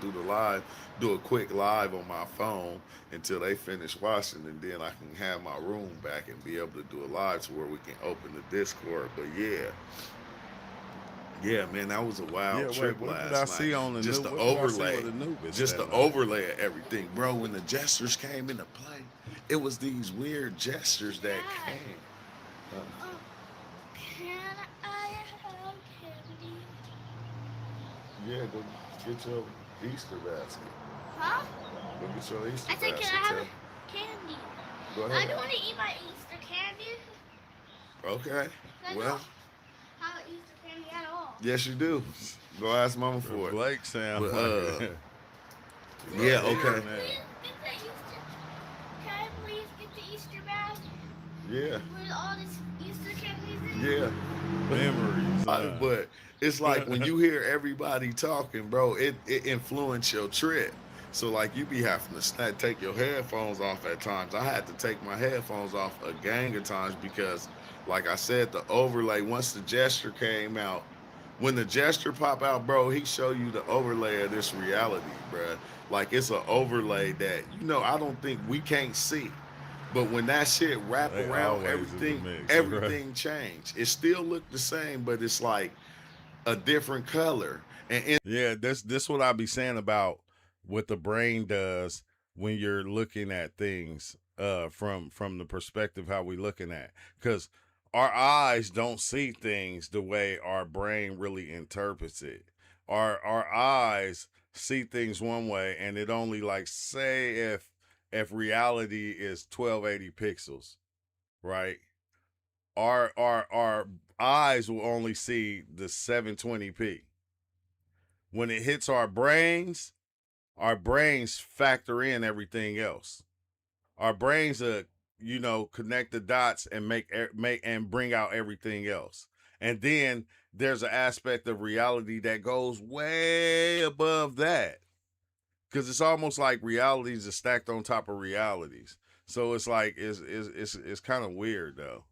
do a quick live on my phone until they finish washing, and then I can have my room back and be able to do a live to where we can open the Discord. But yeah, yeah, man, that was a Yeah, wild wait, trip what did I last night. see on the new? Just the What did I see overlay, with Anubis just that the night? overlay of everything, bro. When the gestures came into play, it was these weird gestures that Dad, came. Uh, can I have candy? yeah, go get your Easter basket. Huh? Go get your Easter I said, basket. can I have Tell. candy? Go I ahead. don't want to eat my Easter candy. Okay. I Well, don't have Easter candy at all. yes, you do. Go ask Mama For for it. Blake sound But like a yeah, right okay. here now. Please get the Easter. Can I please get the Easter bag Yeah, with all this Easter candies in? yeah. Memories, But it's like when you hear everybody talking, bro, it influence your trip. So like you be having to take your headphones off at times. I had to take my headphones off a gang of times because, like I said, the overlay. Once the gesture came out, when the gesture pop out, bro, he show you the overlay of this reality, bro. Like it's an overlay that I don't think we can't see. But when that shit wrap They around always in the everything, mix, right? everything changed. It still looked the same, but it's like a different color. And Yeah, this what I be saying about what the brain does when you're looking at things from the perspective how we looking at, because our eyes don't see things the way our brain really interprets it. Our eyes see things one way, and it only like say if reality is 1280 pixels, right? Our eyes will only see the 720p. When it hits our brains factor in everything else. Our brains connect the dots and make and bring out everything else. And then there's an aspect of reality that goes way above that, because it's almost like realities are stacked on top of realities. So it's like it's kind of weird though.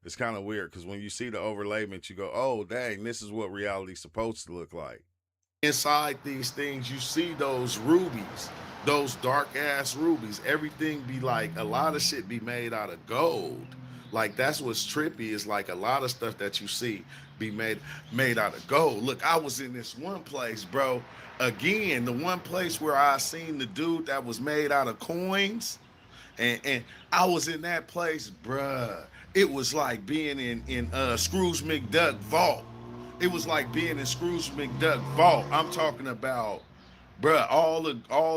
It's kind of weird because when you see the overlayment, you go, "Oh, dang, this is what reality's supposed to look like." Inside these things, you see those rubies, those dark ass rubies. Everything be like a lot of shit be made out of gold. Like that's what's trippy is like a lot of stuff that you see be made out of gold. Look, I was in this one place, bro. Again, the one place where I seen the dude that was made out of coins, and I was in that place, bruh. It was like being in Scrooge McDuck vault. It was like being in Scrooge McDuck vault. I'm talking about, bruh, all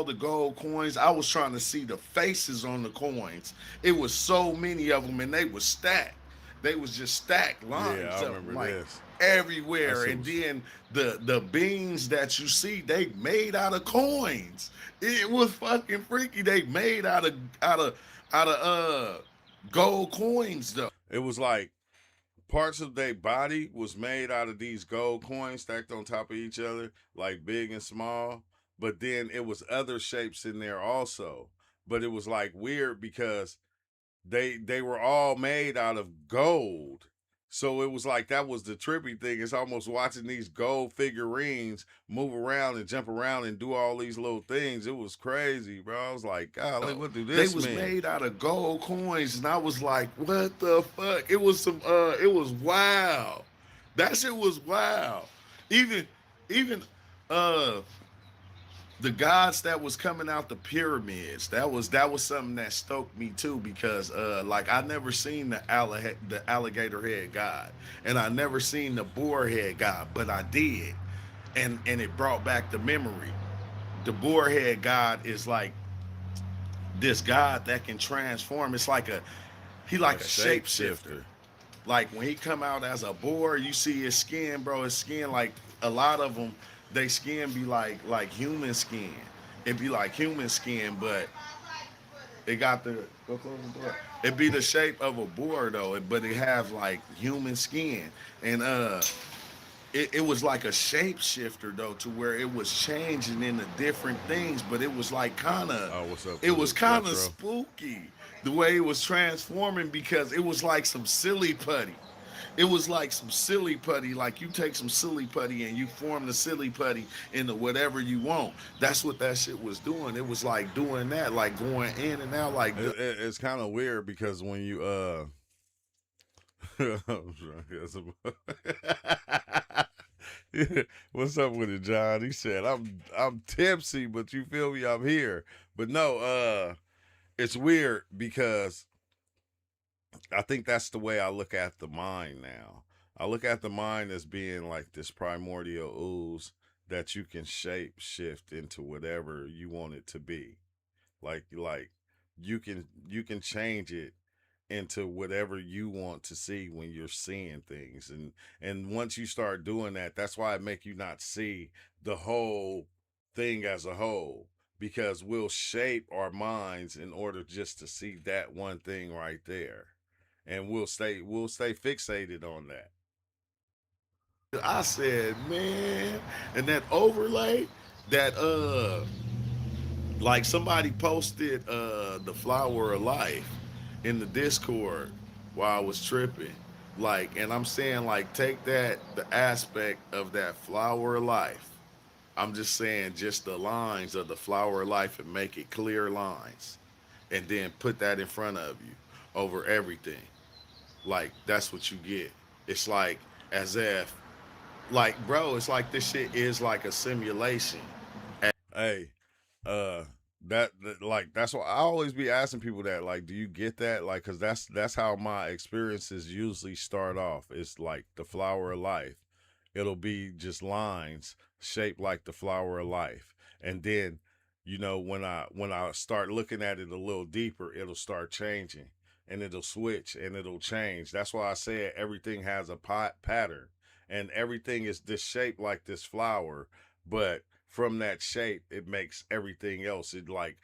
the gold coins. I was trying to see the faces on the coins. It was so many of them, and they was stacked. They was just stacked Yeah, lines I of remember them, like this. everywhere. That's And was then the beans that you see, they made out of coins. It was fucking freaky. They made out of gold coins though. it was like parts of their body was made out of these gold coins stacked on top of each other, like big and small. But then it was other shapes in there also. But it was like weird because they were all made out of gold. So it was like that was the trippy thing. It's almost watching these gold figurines move around and jump around and do all these little things. It was crazy, bro. I was like, golly, what do They this was mean? made out of gold coins, and I was like, "What the fuck?" It was some. It was wild. That shit was wild. Even, even, uh, the gods that was coming out the pyramids. That was something that stoked me too because, like I never seen the alligator head god, and I never seen the boar head god, but I did, and it brought back the memory. The boar head god is like this god that can transform. It's like he A like a shapeshifter. shapeshifter. Like when he come out as a boar, you see his skin, bro. His skin, like a lot of them, they skin be like human skin. It be like human skin, but it got the go close the door. It be the shape of a boar though, but it have like human skin, and it was like a shapeshifter though, to where it was changing into different things, but it was like kind of, Oh, what's up, it was kind of Retro? spooky the way it was transforming because it was like some silly putty. It was like some silly putty, like you take some silly putty and you form the silly putty into whatever you want. That's what that shit was doing. It was like doing that, like going in and out, like It's kind of weird because when you I'm trying to get some- What's up with it, John? He said, I'm tipsy, but you feel me, I'm here. But no, it's weird because I think that's the way I look at the mind now. I look at the mind as being like this primordial ooze that you can shape shift into whatever you want it to be. Like you can change it into whatever you want to see when you're seeing things. And once you start doing that, that's why it make you not see the whole thing as a whole, because we'll shape our minds in order just to see that one thing right there, and we'll stay fixated on that. I said, man, and that overlay, that like somebody posted the flower of life in the Discord while I was tripping. Like, and I'm saying, like, take that, the aspect of that flower of life. I'm just saying, just the lines of the flower of life and make it clear lines. And then put that in front of you over everything. Like, that's what you get. It's like, as if, like, bro, it's like this shit is like a simulation. Hey, uh like that's why I always be asking people that, like, do you get that? Like, because that's how my experiences usually start off. It's like the flower of life. It'll be just lines shaped like the flower of life, and then You know, when I start looking at it a little deeper, it'll start changing, and it'll switch and it'll change. That's why I said everything has a pattern, and everything is this shape like this flower, but from that shape it makes everything else. It like,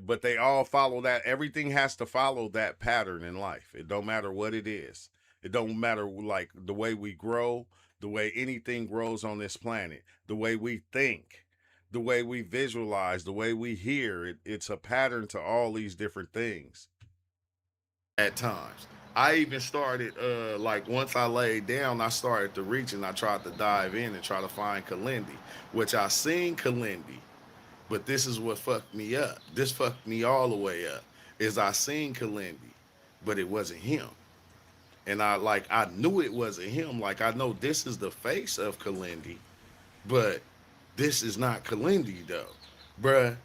but they all follow that. Everything has to follow that pattern in life. It don't matter what it is. It don't matter like the way we grow, the way anything grows on this planet, the way we think, the way we visualize, the way we hear. It's a pattern to all these different things. at times. I even started like once I laid down, I started to reach and I tried to dive in and try to find Kalindi, which I seen Kalindi, but this is what fucked me up. This fucked me all the way up. Is I seen Kalindi, but it wasn't him. And I knew it wasn't him. Like I know this is the face of Kalindi, but this is not Kalindi though. Bruh,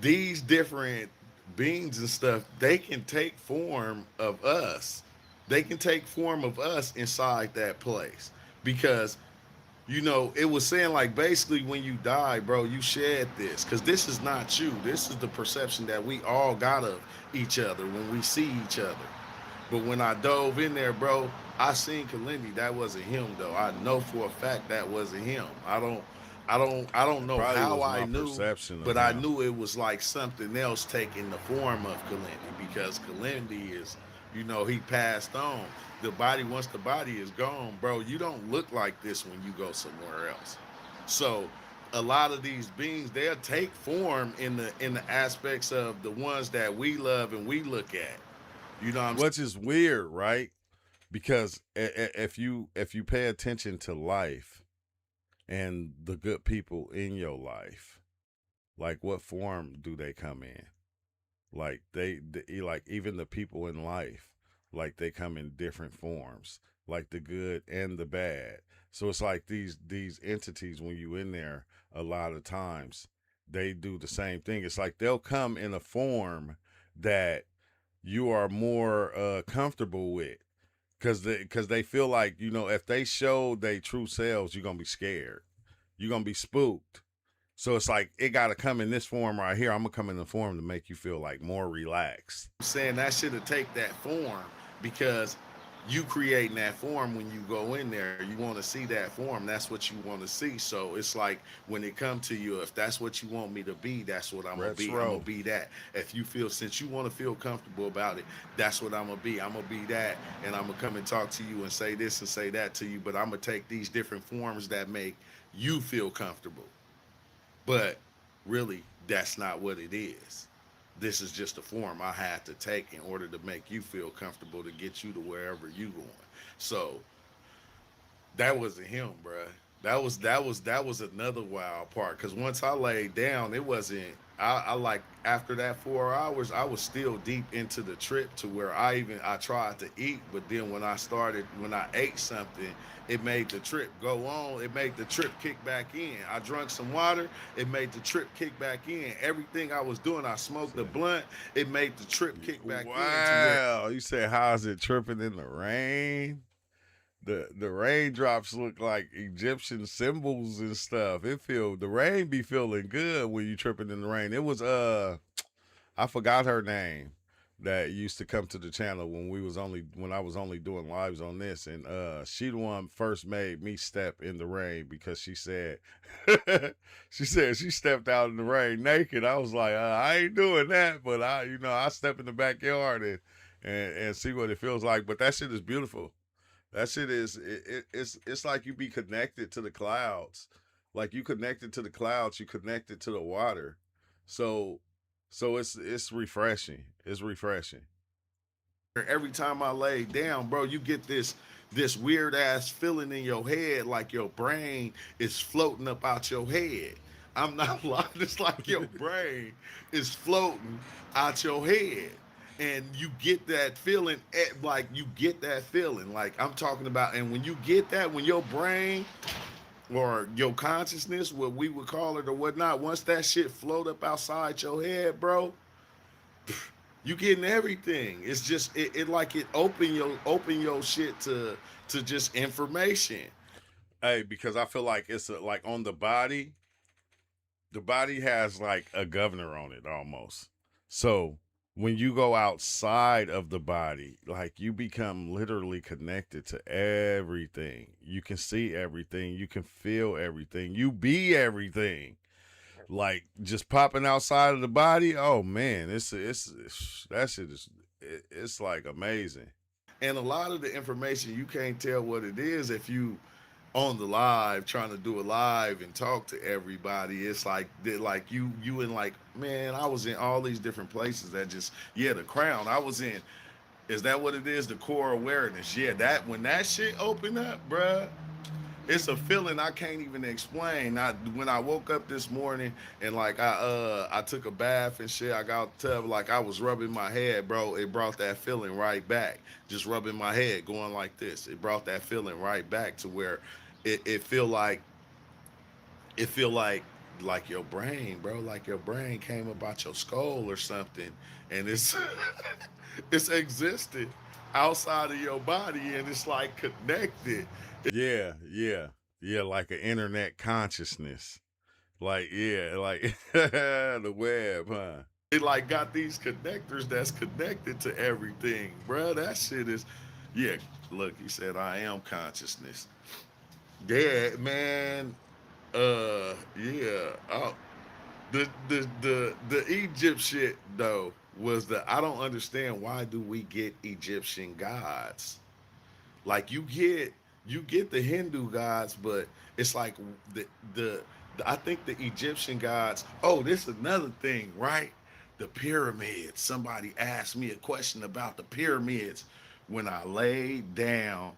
these different beings and stuff, they can take form of us. They can take form of us inside that place. Because, you know, it was saying like basically when you die, bro, you shed this. Because this is not you. This is the perception that we all got of each other when we see each other. But when I dove in there, bro, I seen Kalindi. That wasn't him though. I know for a fact that wasn't him. I don't know Probably how was I my knew, perception of but I him. knew it was like something else taking the form of Kalindi because Kalindi is, you know, he passed on. The body, once the body is gone, bro, you don't look like this when you go somewhere else. So a lot of these beings, they'll take form in the aspects of the ones that we love and we look at. You know what I'm saying? Which is weird, right? Because if you pay attention to life and the good people in your life, like what form do they come in? Like like even the people in life, like they come in different forms, like the good and the bad. So it's like these entities when you in there, a lot of times they do the same thing. It's like they'll come in a form that you are more comfortable with, because they feel like, you know, if they show their true selves, you're gonna be scared, you're gonna be spooked. So it's like it gotta come in this form right here. I'm gonna come in the form to make you feel like more relaxed. Saying that should have take that form because you creating that form when you go in there, you want to see that form. That's what you want to see. So it's like when it come to you, if that's what you want me to be, that's what I'm gonna be. I'm gonna Retro. be that. If you feel, since you want to feel comfortable about it, that's what I'm gonna be. I'm gonna be that, and I'm gonna come and talk to you and say this and say that to you. But I'm gonna take these different forms that make you feel comfortable. But really, that's not what it is. This is just a form I had to take in order to make you feel comfortable to get you to wherever you going. So that wasn't him, bruh. That was another wild part. Cause once I laid down, it wasn't. I like after that 4 hours, I was still deep into the trip to where I tried to eat, but then when I ate something, it made the trip go on. It made the trip kick back in. I drank some water. It made the trip kick back in. Everything I was doing, I smoked the blunt. It made the trip kick back in to where Wow, you said how's it tripping in the rain? The raindrops look like Egyptian symbols and stuff. The rain be feeling good when you tripping in the rain. It was I forgot her name, that used to come to the channel when I was only doing lives on this, and she the one first made me step in the rain because she said she said she stepped out in the rain naked. I was like, I ain't doing that, but I step in the backyard and see what it feels like. But that shit is beautiful. That shit is it's like you be connected to the clouds. Like you connected to the clouds, you connected to the water. So it's refreshing. It's refreshing. every time I lay down, bro, you get this weird ass feeling in your head like your brain is floating up out your head. I'm not lying. It's like your brain is floating out your head. And you get that feeling, like you get that feeling, like I'm talking about. And when you get that, when your brain or your consciousness, what we would call it or whatnot, once that shit float up outside your head, bro, you getting everything. It's just it like it open your shit to just information. Hey, because I feel like it's like on the body, the body has like a governor on it almost. So when you go outside of the body, like you become literally connected to everything. You can see everything, you can feel everything, you be everything. Like just popping outside of the body, oh man, it's that shit is it's like amazing. And a lot of the information you can't tell what it is if you on the live trying to do a live and talk to everybody. It's like you in like, man, I was in all these different places that just, yeah, the crown I was in. Is that what it is? The core awareness. Yeah, that when that shit opened up, bruh, it's a feeling I can't even explain. When I woke up this morning and like I took a bath and shit, I got out the tub, like I was rubbing my head, bro. It brought that feeling right back. Just rubbing my head, going like this. It brought that feeling right back to where it feel like it feel like your brain, bro, like your brain came about your skull or something, and it's it's existed outside of your body, and it's like connected. Yeah, yeah, yeah, like an internet consciousness. Like, yeah, like the web, huh? It like got these connectors that's connected to everything, bro. That shit is, yeah. Look, he said, "I am consciousness." Yeah, man. Yeah. Oh, the Egypt shit though was the I don't understand why do we get Egyptian gods? Like you get the Hindu gods, but it's like the the, I think the Egyptian gods. Oh, this is another thing, right? The pyramids. Somebody asked me a question about the pyramids when I laid down,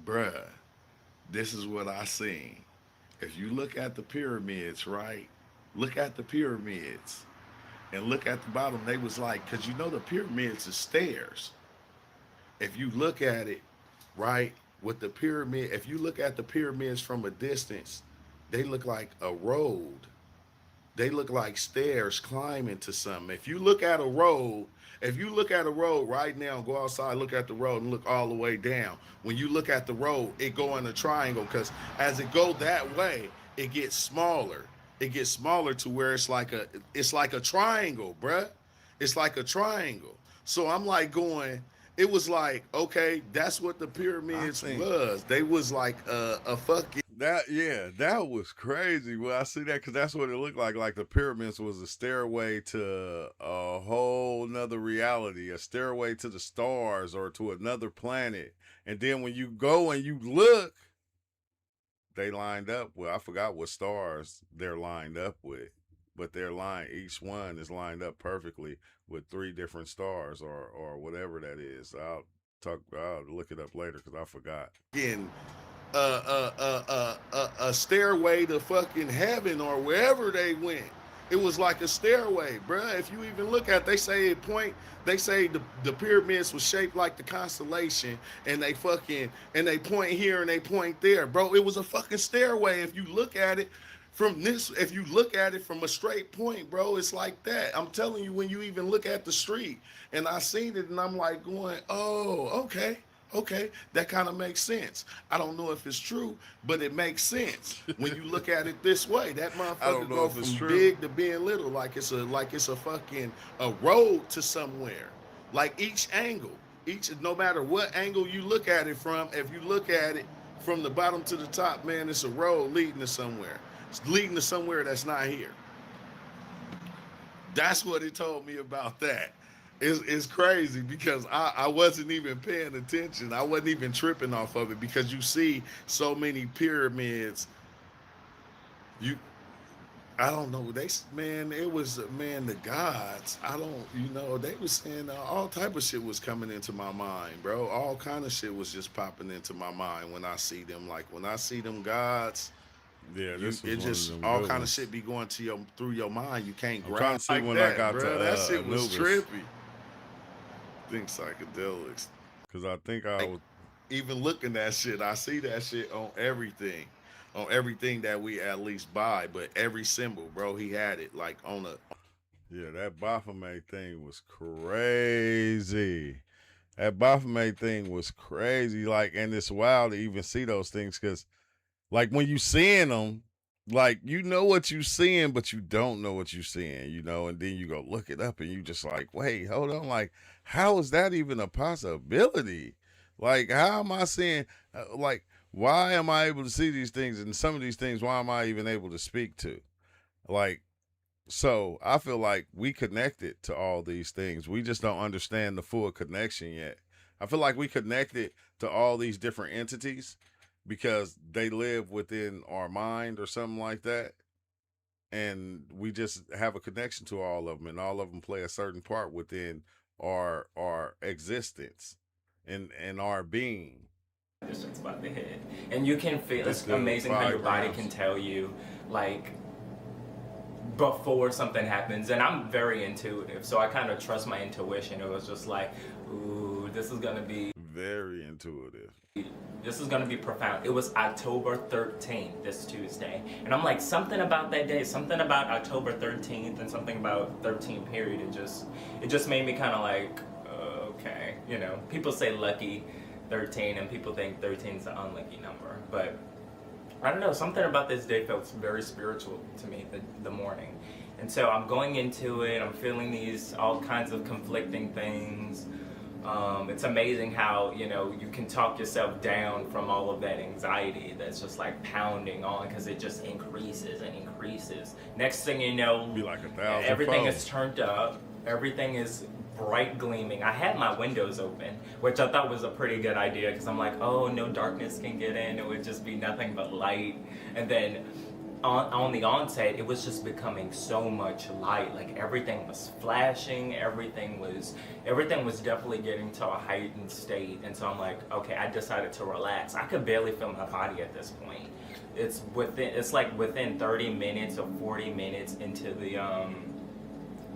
bruh. This is what I seen. If you look at the pyramids, right? Look at the pyramids and look at the bottom. They was like, cause you know the pyramids are stairs. If you look at it, right, with the pyramid, if you look at the pyramids from a distance, they look like a road. They look like stairs climbing to something. If you look at a road right now, go outside, look at the road, and look all the way down. When you look at the road, it go in a triangle because as it go that way, it gets smaller. It gets smaller to where it's like a triangle, bruh. It's like a triangle. So I'm like going. It was like, okay, that's what the I pyramids think was. They was like a fucking that, yeah, that was crazy. Well, I see that because that's what it looked like. Like the pyramids was a stairway to a whole nother reality, a stairway to the stars or to another planet. And then when you go and you look, they lined up. Well, I forgot what stars they're lined up with, but they're lined. Each one is lined up perfectly with three different stars or whatever that is. I'll look it up later because I forgot. a stairway to fucking heaven or wherever they went. It was like a stairway, bruh. If you even look at, they say the pyramids was shaped like the constellation, and they point here and they point there, bro. It was a fucking stairway. If you look at it if you look at it from a straight point, bro, it's like that. I'm telling you, when you even look at the street, and I seen it, and I'm like going, oh, okay. Okay, that kind of makes sense. I don't know if it's true, but it makes sense when you look at it this way. That I don't motherfucker know go if it's from true. big to being little, like it's a fucking a road to somewhere. Like each angle, each no matter what angle you look at it from, if you look at it from the bottom to the top, man, it's a road leading to somewhere. It's leading to somewhere that's not here. That's what it told me about that. It's crazy because I wasn't even paying attention. I wasn't even tripping off of it because you see so many pyramids. You, I don't know. Man, it was man the gods. I don't, they was saying all type of shit was coming into my mind, bro. All kind of shit was just popping into my mind when I see them. Like when I see them gods, Yeah, you this was it one of just them all good kind of ones. shit be going to your through your mind. You can't I'm trying grasp to see like when I that, got to bro. That shit was Anubis trippy. Think psychedelics. because I think I Like was. even looking at shit, I see that shit on everything that we at least buy. But every symbol, bro, he had it like on a. Yeah, that Baphomet thing was crazy. That Baphomet thing was crazy. Like, and it's wild to even see those things because, like, when you seeing them, like you know what you seeing, but you don't know what you seeing, you know, and then you go look it up and you just like, wait, hold on, like, how is that even a possibility? Like, how am I seeing, like, why am I able to see these things, and some of these things, why am I even able to speak to? Like, so I feel like we connected to all these things. We just don't understand the full connection yet. I feel like we connected to all these different entities because they live within our mind or something like that. And we just have a connection to all of them, and all of them play a certain part within our existence and our being. Distance about the head, and you can feel. That's It's good. amazing how your body 5 can grams. tell you, like, before something happens. And I'm very intuitive, so I kind of trust my intuition. It was just like, ooh, this is gonna be Very intuitive. profound. It was October 13th, this Tuesday, and I'm like, something about that day, something about October 13th, and something about 13 period. It just made me kind of like, okay, you know, people say lucky 13, and people think 13 is an unlucky number, but I don't know, something about this day felt very spiritual to me, the morning. And so I'm going into it, I'm feeling these all kinds of conflicting things. It's amazing how, you know, you can talk yourself down from all of that anxiety that's just like pounding on, because it just increases and increases. Next thing you know, Be like 1,000 everything fold. is turned up, everything is bright gleaming. I had my windows open, which I thought was a pretty good idea, because I'm like, oh, no darkness can get in, it would just be nothing but light. And then on the onset, it was just becoming so much light. Like, everything was flashing, everything was definitely getting to a heightened state. And so I'm like, okay, I decided to relax. I could barely feel my body at this point. It's like within 30 minutes or 40 minutes into the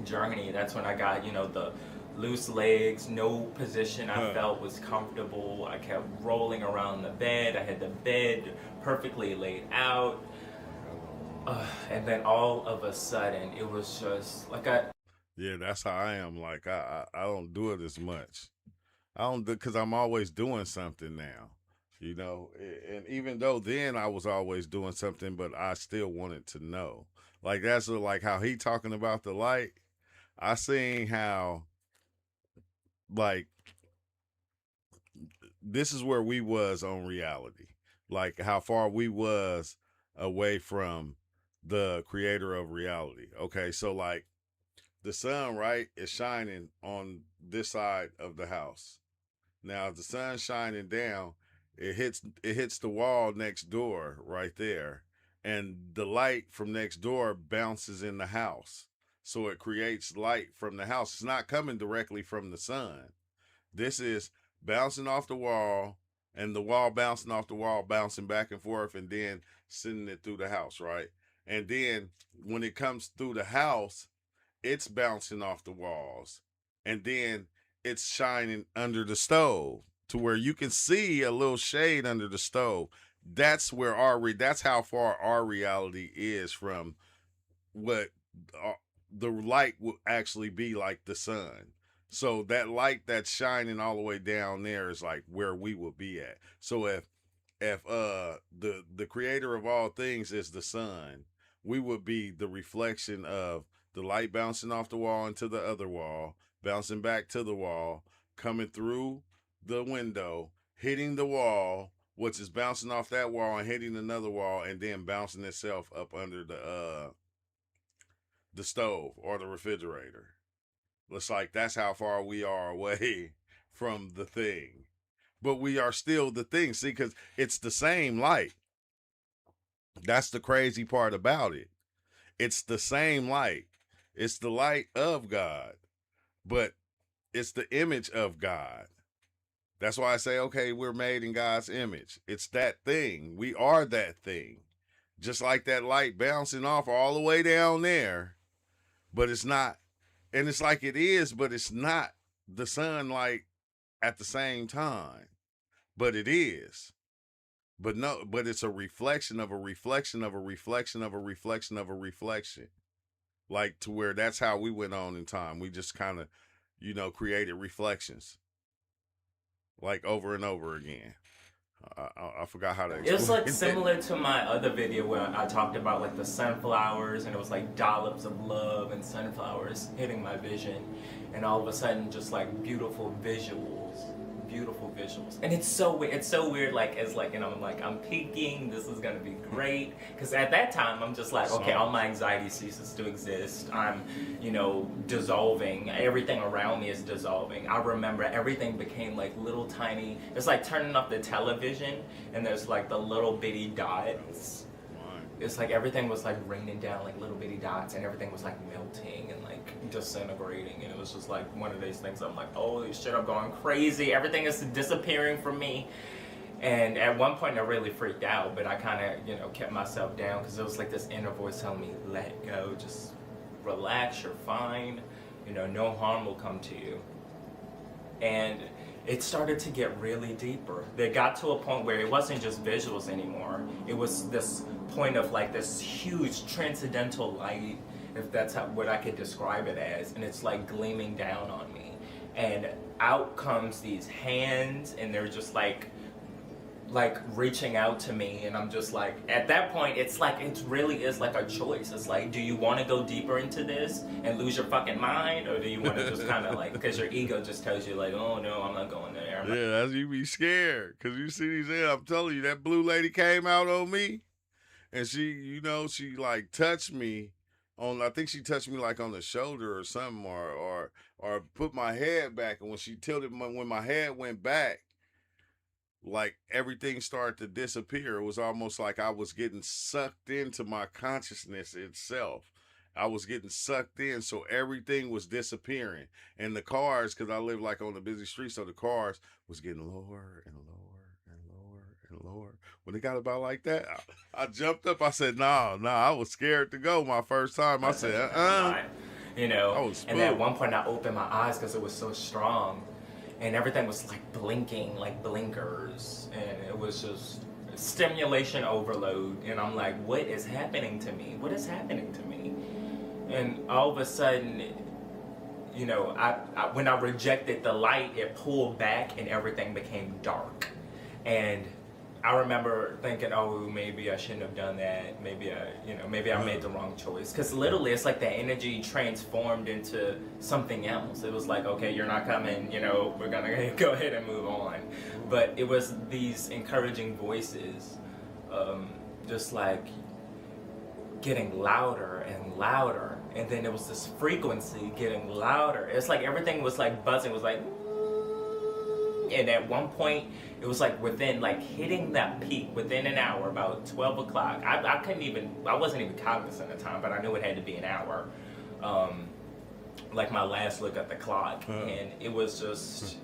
journey, that's when I got, you know, the loose legs, no position I felt was comfortable. I kept rolling around the bed. I had the bed perfectly laid out. And then all of a sudden, it was just like Yeah, that's how I am. Like I don't do it as much. I don't do because I'm always doing something now. You know, and even though then I was always doing something, but I still wanted to know. Like that's like how he talking about the light. I seen how like this is where we was on reality. Like how far we was away from the creator of reality. Okay, so like the sun, right, is shining on this side of the house. Now, if the sun's shining down, it hits the wall next door right there, and the light from next door bounces in the house. So it creates light from the house. It's not coming directly from the sun. This is bouncing off the wall, and the wall bouncing off the wall, bouncing back and forth, and then sending it through the house, right? And then when it comes through the house, it's bouncing off the walls, and then it's shining under the stove to where you can see a little shade under the stove. That's where that's how far our reality is from what uh, the light will actually be like the sun. So that light that's shining all the way down there is like where we will be at. So if the creator of all things is the sun, we would be the reflection of the light bouncing off the wall into the other wall, bouncing back to the wall, coming through the window, hitting the wall, which is bouncing off that wall and hitting another wall, and then bouncing itself up under the stove or the refrigerator. Looks like that's how far we are away from the thing. But we are still the thing. See, because it's the same light. That's the crazy part about it. It's the same light. It's the light of God, but it's the image of God. That's why I say, okay, we're made in God's image. It's that thing. We are that thing. Just like that light bouncing off all the way down there, but it's not. And it's like it is, but it's not the sunlight at the same time. But it is. But no, but it's a reflection of a reflection of a reflection of a reflection of a reflection. Like to where that's how we went on in time. We just kind of, created reflections like over and over again. I forgot how to It was like explain it. similar to my other video where I talked about like the sunflowers, and it was like dollops of love and sunflowers hitting my vision, and all of a sudden just like beautiful visuals. And it's so weird. Like it's like, you know, I'm peaking. This is gonna be great, because at that time I'm just like, okay, all my anxiety ceases to exist. I'm, you know, dissolving. Everything around me is dissolving. I remember everything became like little tiny. It's like turning off the television, and there's like the little bitty dots. It's like everything was like raining down like little bitty dots, and everything was like melting and like disintegrating, and it was just like one of those things. I'm like, holy shit, I'm going crazy. Everything is disappearing from me. And at one point I really freaked out, but I kind of, you know, kept myself down, because it was like this inner voice telling me, let go, just relax, you're fine, you know, no harm will come to you. And it started to get really deeper. They got to a point where it wasn't just visuals anymore. It was this point of like this huge transcendental light, if that's what I could describe it as, and it's like gleaming down on me. And out comes these hands, and they're just like reaching out to me, and I'm just like, at that point it's like, it really is like a choice. It's like, do you want to go deeper into this and lose your fucking mind, or do you want to just kind of like, because your ego just tells you like, oh no, I'm not going there. Yeah, that's, you be scared, because you see these, I'm telling you, that blue lady came out on me, and she, you know, she like touched me on, I think she touched me like on the shoulder or something, or put my head back, and when she tilted when my head went back, like everything started to disappear. It was almost like I was getting sucked into my consciousness itself. I was getting sucked in, so everything was disappearing. And the cars, because I live like on the busy street, so the cars was getting lower and lower and lower and lower. When they got about like that, I jumped up. I said, no, I was scared to go my first time. I said, you know, and at one point I opened my eyes because it was so strong. And everything was like blinking, like blinkers, and it was just stimulation overload. And I'm like, what is happening to me? What is happening to me? And all of a sudden, you know, I when I rejected the light, it pulled back and everything became dark. And I remember thinking, oh, maybe I shouldn't have done that. Maybe I made the wrong choice. Because literally, it's like the energy transformed into something else. It was like, okay, you're not coming, you know, we're going to go ahead and move on. But it was these encouraging voices, just like getting louder and louder. And then it was this frequency getting louder. It's like everything was like buzzing. It was like, and at one point it was like within like hitting that peak within an hour, about 12 o'clock. I wasn't even cognizant of time, but I knew it had to be an hour. Like my last look at the clock, and it was just,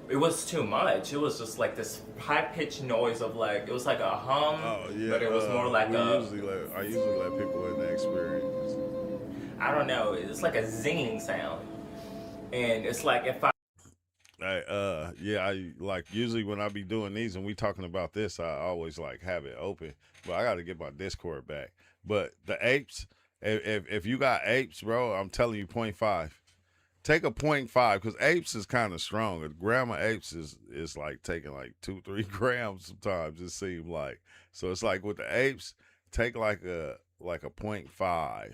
it was too much. It was just like this high-pitched noise of like, it was like a hum, but it was more like I usually let people in the experience. I don't know, it's like a zinging sound. And it's like if I I like, usually when I be doing these and we talking about this, I always like have it open, but I got to get my Discord back. But the apes, if you got apes, bro, I'm telling you, 0.5. Take a 0.5, because apes is kind of strong. A gram of apes is like taking like 2-3 grams sometimes, it seems like. So it's like with the apes, take like a 0.5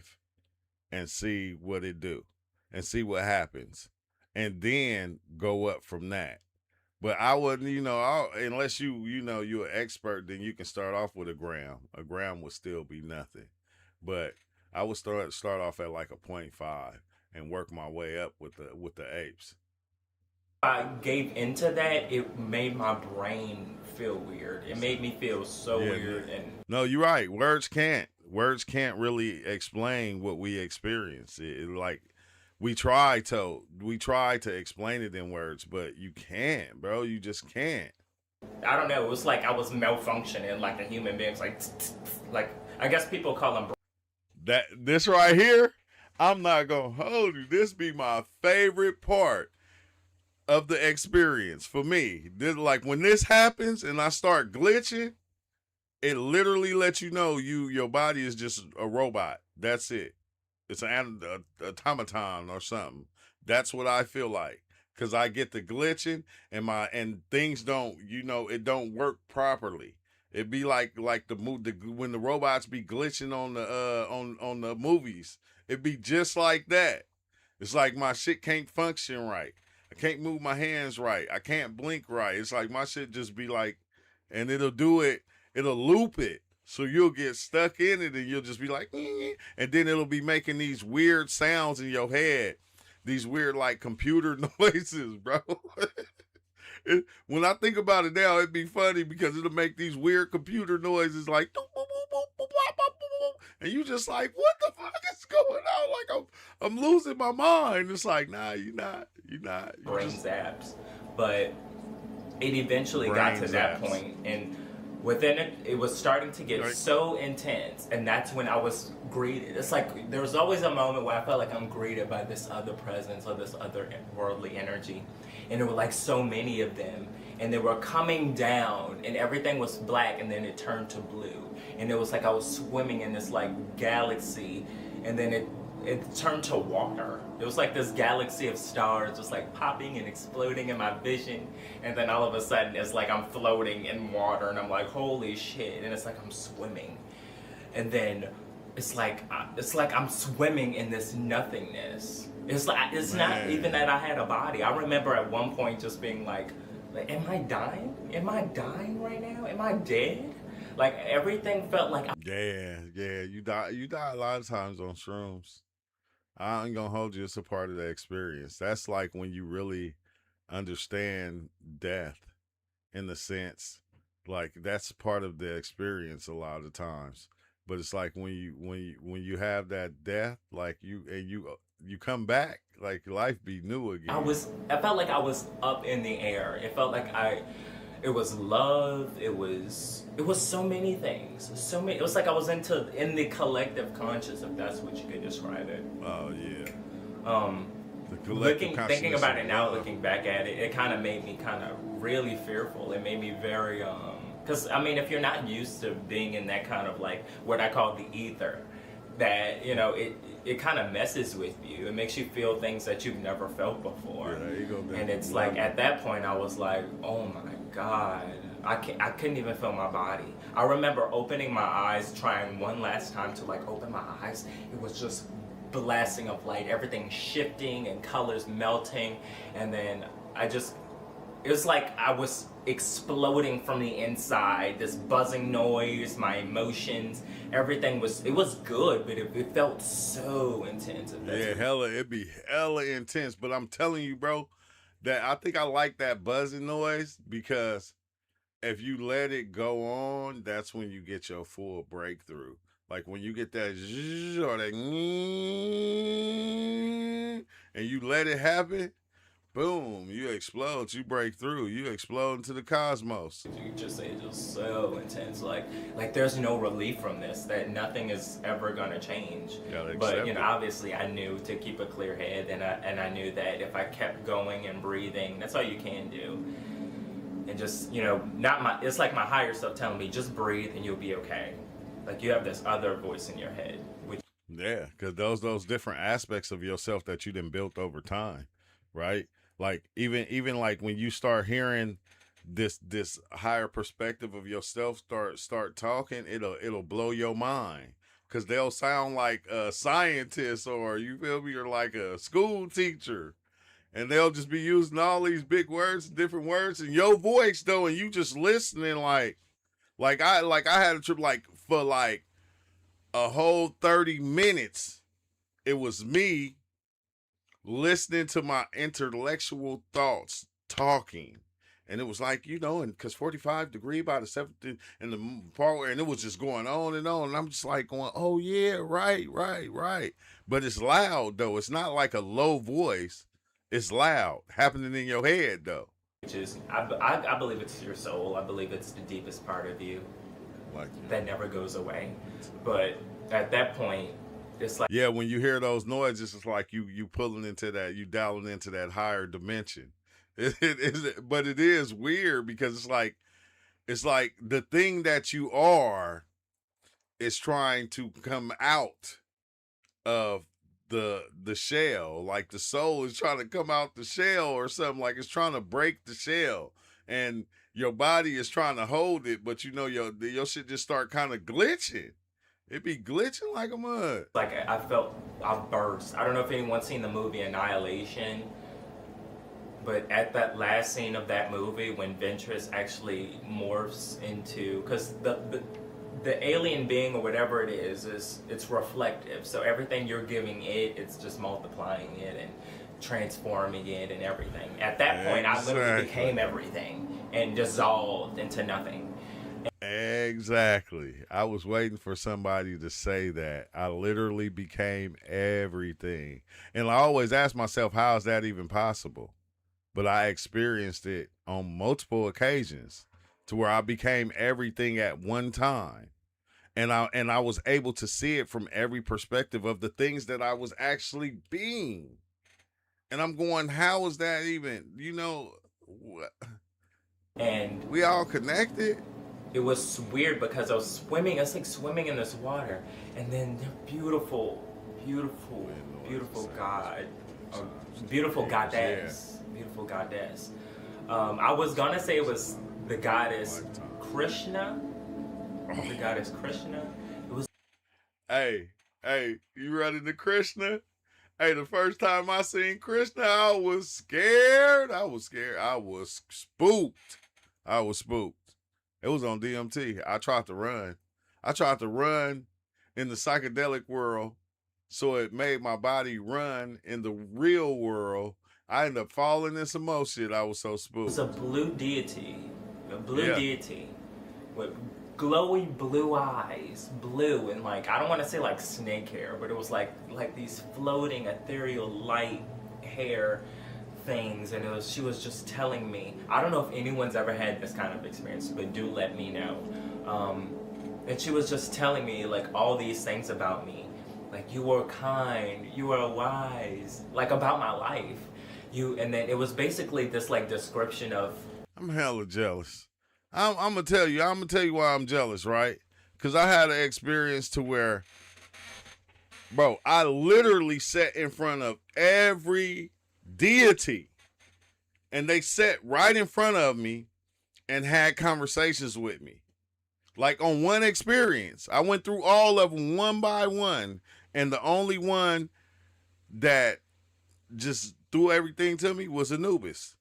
and see what it do and see what happens, and then go up from that. But I wouldn't, you know, unless you're an expert, then you can start off with a gram. A gram would still be nothing. But I would start off at like a 0.5 and work my way up with the apes. I gave into that, it made my brain feel weird. It made me feel so weird. And no, you're right. Words can't really explain what we experience. It like, we try to explain it in words, but you can't, bro. You just can't. I don't know. It was like I was malfunctioning like a human being. It's like I guess people call them. This right here, I'm not gonna hold you. This be my favorite part of the experience for me. This, like when this happens and I start glitching, it literally lets you know your body is just a robot. That's it. It's an automaton or something. That's what I feel like. because I get the glitching and things don't, it don't work properly. It be like when the robots be glitching on the on the movies. It be just like that. It's like my shit can't function right. I can't move my hands right. I can't blink right. It's like my shit just be like, and it'll do it. It'll loop it. So you'll get stuck in it and you'll just be like, and then it'll be making these weird sounds in your head. These weird like computer noises, bro. When I think about it now, it'd be funny because it'll make these weird computer noises like, and you just like, what the fuck is going on? Like I'm losing my mind. It's like, nah, you're not. Brain zaps. But it eventually got to that point, and within it, it was starting to get so intense, and that's when I was greeted. It's like there was always a moment where I felt like I'm greeted by this other presence or this other worldly energy, and there were like so many of them, and they were coming down, and everything was black, and then it turned to blue, and it was like I was swimming in this like galaxy, and then it turned to water. It was like this galaxy of stars just like popping and exploding in my vision, and then all of a sudden it's like I'm floating in water, and I'm like, holy shit, and it's like I'm swimming, and then it's like I'm swimming in this nothingness. It's like it's not even that I had a body. I remember at one point just being like, am I dying? Am I dying right now? Am I dead? Like everything felt like yeah, you die a lot of times on shrooms. I ain't gonna hold you. It's a part of the experience. That's like when you really understand death, in the sense, like that's part of the experience a lot of times. But it's like when you have that death, like you come back, like life be new again. I felt like I was up in the air. It felt like it was love. It was so many things. So many. It was like I was in the collective conscious, if that's what you could describe it. Oh yeah. Thinking about it now, looking back at it, it kind of made me kind of really fearful. It made me very because I mean, if you're not used to being in that kind of like what I call the ether, that it kind of messes with you. It makes you feel things that you've never felt before. Yeah, there you go, and it's like at that point I was like, oh my God, I couldn't even feel my body. I remember opening my eyes, trying one last time to like open my eyes. It was just blasting of light, everything shifting and colors melting, and then it was like I was exploding from the inside, this buzzing noise, my emotions, everything was good, but it felt so intense. It'd be hella intense. But I'm telling you, bro, that I think I like that buzzing noise, because if you let it go on, that's when you get your full breakthrough. Like when you get that zzz or that and you let it happen, boom, you explode, you break through, you explode into the cosmos. You just say it's just so intense, like there's no relief from this, that nothing is ever gonna change. But obviously I knew to keep a clear head, and I knew that if I kept going and breathing, that's all you can do. And just, it's like my higher self telling me, just breathe and you'll be okay. Like you have this other voice in your head. Yeah, because those different aspects of yourself that you done built over time, right? Like even like when you start hearing this higher perspective of yourself start talking, it'll blow your mind, because they'll sound like a scientist, or you feel me, or like a school teacher, and they'll just be using all these big words, different words, in your voice though, and you just listening like I had a trip like for like a whole 30 minutes. It was me listening to my intellectual thoughts talking. And it was like, and because 45 degree by the 7th and the part, and it was just going on. And I'm just like going, oh yeah, right. But it's loud though. It's not like a low voice. It's loud, happening in your head though. Which is, I believe it's your soul. I believe it's the deepest part of you that never goes away. But at that point, it's like, yeah, when you hear those noises, it's like you pulling into that, you dialing into that higher dimension. But it is weird, because it's like the thing that you are is trying to come out of the shell, like the soul is trying to come out the shell or something, like it's trying to break the shell, and your body is trying to hold it, but you know your shit just start kind of glitching. It be glitching like a mud. Like I felt I burst. I don't know if anyone's seen the movie Annihilation, but at that last scene of that movie when Ventress actually morphs into, because the alien being or whatever it is it's reflective. So everything you're giving it, it's just multiplying it and transforming it and everything. At that point, I literally became everything and dissolved into nothing. Exactly. I was waiting for somebody to say that. I literally became everything. And I always ask myself, how is that even possible? But I experienced it on multiple occasions to where I became everything at one time. And I was able to see it from every perspective of the things that I was actually being. And I'm going, how is that even, And we all connected? it was weird because I was swimming in this water, and then the beautiful god, beautiful goddess. I was gonna say it was the goddess Krishna. The goddess Krishna. It was. Hey, you running to Krishna? Hey, the first time I seen Krishna, I was scared. I was spooked. It was on DMT. I tried to run in the psychedelic world, so it made my body run in the real world. I ended up falling in some more shit. I was so spooked. It's a blue deity with glowy blue eyes, blue, and like, I don't want to say like snake hair, but it was like these floating ethereal light hair things. And she was just telling me, I don't know if anyone's ever had this kind of experience, but do let me know. And she was just telling me like all these things about me, like you are kind, you are wise, like about my life. And then it was basically this like description of, I'm hella jealous. I'm gonna tell you why I'm jealous, right? Because I had an experience to where, bro, I literally sat in front of every deity, and they sat right in front of me and had conversations with me. Like on one experience, I went through all of them one by one, and the only one that just threw everything to me was Anubis.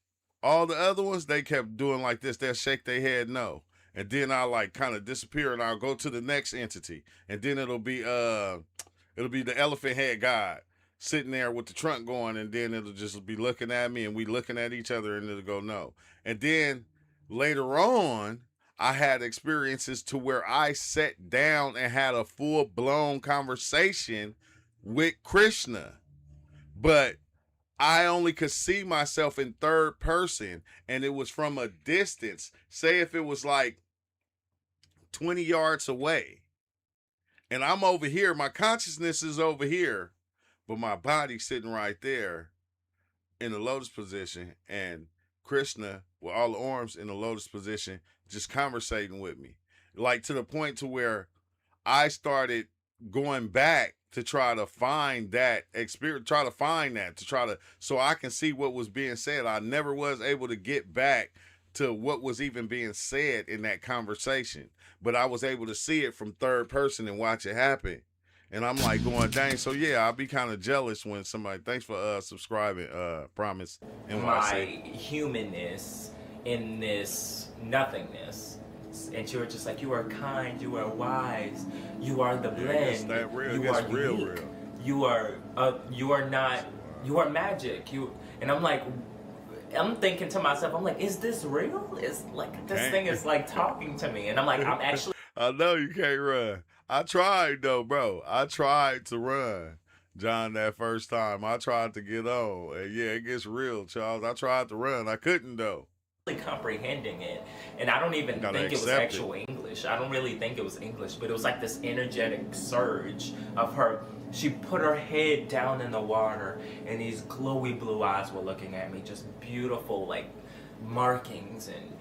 All the other ones, they kept doing like this. They'll shake their head no. And then I'll like kind of disappear and I'll go to the next entity. And then it'll be the elephant head god sitting there with the trunk going, and then it'll just be looking at me and we looking at each other, and it'll go no. And then later on, I had experiences to where I sat down and had a full-blown conversation with Krishna. But I only could see myself in third person, and it was from a distance. Say if it was like 20 yards away, and I'm over here, my consciousness is over here, but my body's sitting right there in the lotus position, and Krishna with all the arms in the lotus position just conversating with me, like to the point to where I started going back to try to find that experience, so I can see what was being said. I never was able to get back to what was even being said in that conversation, but I was able to see it from third person and watch it happen. And I'm like going, dang. So yeah, I'll be kind of jealous when somebody, thanks for subscribing, Promise NYC. My humanness in this nothingness. And you were just like, you are kind, you are wise, you are the blend, you are unique, you are magic. And I'm like, I'm thinking to myself, I'm like, is this real? Is like this thing is like talking to me, and I'm like, I'm actually. I know you can't run. I tried though, bro. I tried to run, John, that first time. I tried to get on, and yeah, it gets real, Charles. I tried to run, I couldn't though. Comprehending it, and I don't even think it was actual English. I don't really think it was English, but it was like this energetic surge of her. She put her head down in the water, and these glowy blue eyes were looking at me, just beautiful, like markings and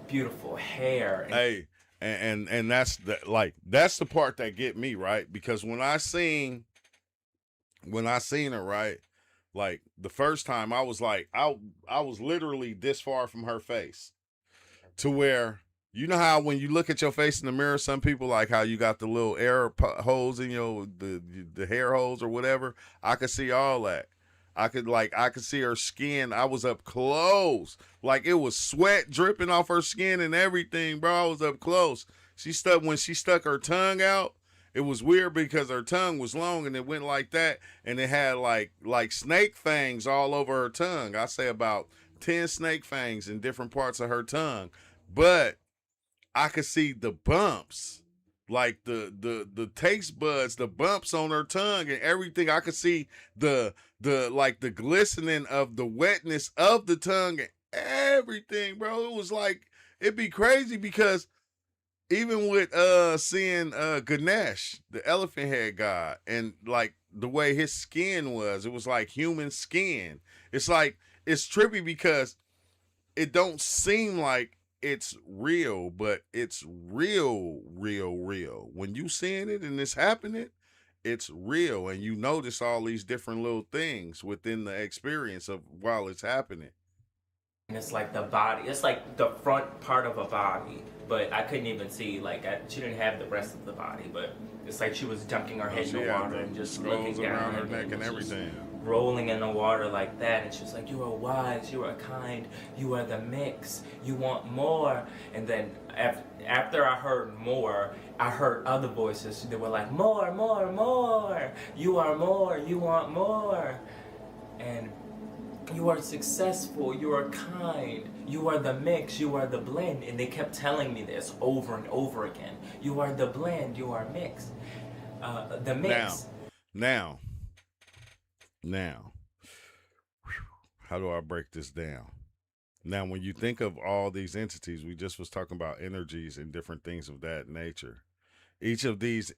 beautiful hair. Hey, and that's the part that get me, right? Because when I seen when I seen her, right, like the first time I was like, I was literally this far from her face, to where, you know how when you look at your face in the mirror, some people like how you got the little holes in your the hair holes or whatever. I could see all that. I could see her skin. I was up close, like it was sweat dripping off her skin and everything, bro. I was up close. When she stuck her tongue out. It was weird because her tongue was long and it went like that, and it had like snake fangs all over her tongue. I say about 10 snake fangs in different parts of her tongue, but I could see the bumps, like the taste buds, the bumps on her tongue and everything. I could see the like the glistening of the wetness of the tongue and everything, bro. It was like, it'd be crazy because even with seeing Ganesh, the elephant head god, and like the way his skin was, it was like human skin. It's like, it's trippy because it don't seem like it's real, but it's real, real, real. When you seeing it and it's happening, it's real, and you notice all these different little things within the experience of while it's happening. And it's like the body. It's like the front part of a body, but I couldn't even see. Like she didn't have the rest of the body, but it's like she was dunking her head in the water and just looking down around her neck and everything, rolling in the water like that. And she's like, "You are wise. You are kind. You are the mix. You want more." And then after I heard more, I heard other voices. They were like, "More, more, more. You are more. You want more." And you are successful, you are kind, you are the mix, you are the blend. And they kept telling me this over and over again. You are the blend, you are mix. The mix. Now, how do I break this down? Now, when you think of all these entities, we just was talking about energies and different things of that nature. Each of these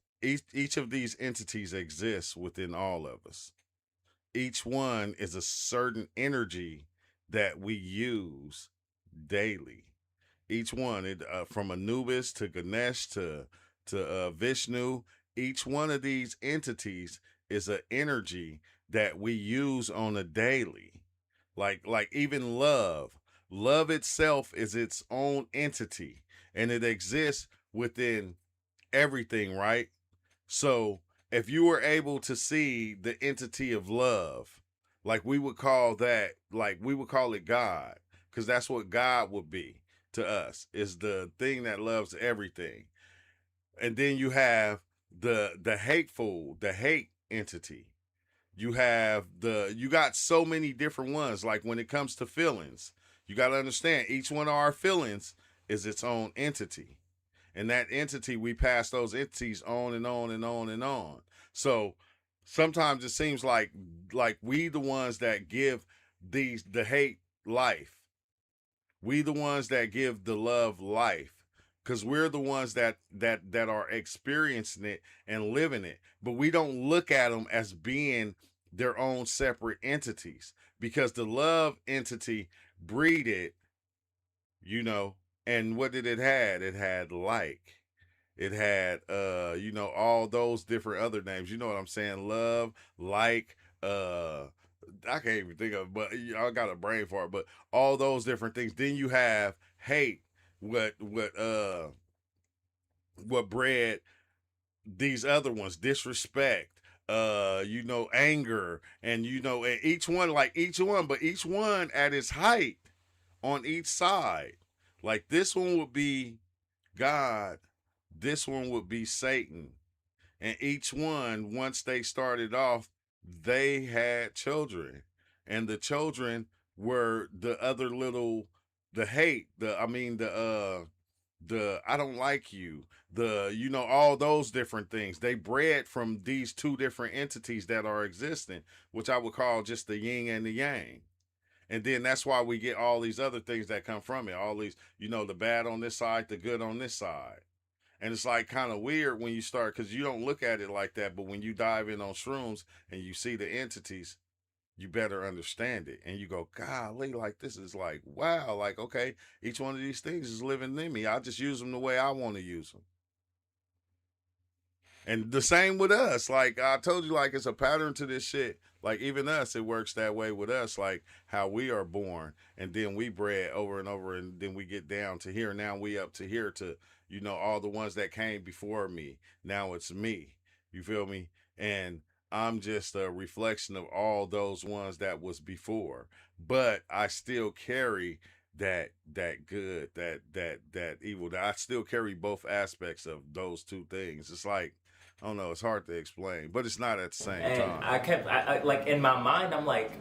entities exists within all of us. Each one is a certain energy that we use daily. Each one, from Anubis to Ganesh to Vishnu, each one of these entities is an energy that we use on a daily. Like even love. Love itself is its own entity, and it exists within everything, right? So if you were able to see the entity of love, like we would call it God, because that's what God would be to us, is the thing that loves everything. And then you have the hate entity. You got so many different ones. Like when it comes to feelings, you got to understand each one of our feelings is its own entity. And that entity, we pass those entities on and on and on and on. So sometimes it seems like we the ones that give the hate life. We the ones that give the love life. Because we're the ones that are experiencing it and living it. But we don't look at them as being their own separate entities. Because the love entity breeded, and what did it had? It had it had all those different other names. You know what I'm saying? Love, I can't even think of it, but I got a brain for it. But all those different things. Then you have hate, what bred these other ones, disrespect, anger, and and each one, but each one at its height on each side. Like this one would be God, this one would be Satan. And each one, once they started off, they had children. And the children were the other little, the hate, the I don't like you, all those different things. They bred from these two different entities that are existing, which I would call just the yin and the yang. And then that's why we get all these other things that come from it. All these, the bad on this side, the good on this side. And it's like kind of weird when you start, because you don't look at it like that. But when you dive in on shrooms and you see the entities, you better understand it. And you go, golly, like this is like, wow, like, okay, each one of these things is living in me. I just use them the way I want to use them. And the same with us. Like I told you, like it's a pattern to this shit. Like even us, it works that way with us. Like how we are born, and then we bred over and over, and then we get down to here. Now we up to here to all the ones that came before me. Now it's me. You feel me? And I'm just a reflection of all those ones that was before. But I still carry that good, that evil. That I still carry both aspects of those two things. It's like I don't know. It's hard to explain, but it's not at the same And time. I like in my mind, I'm like,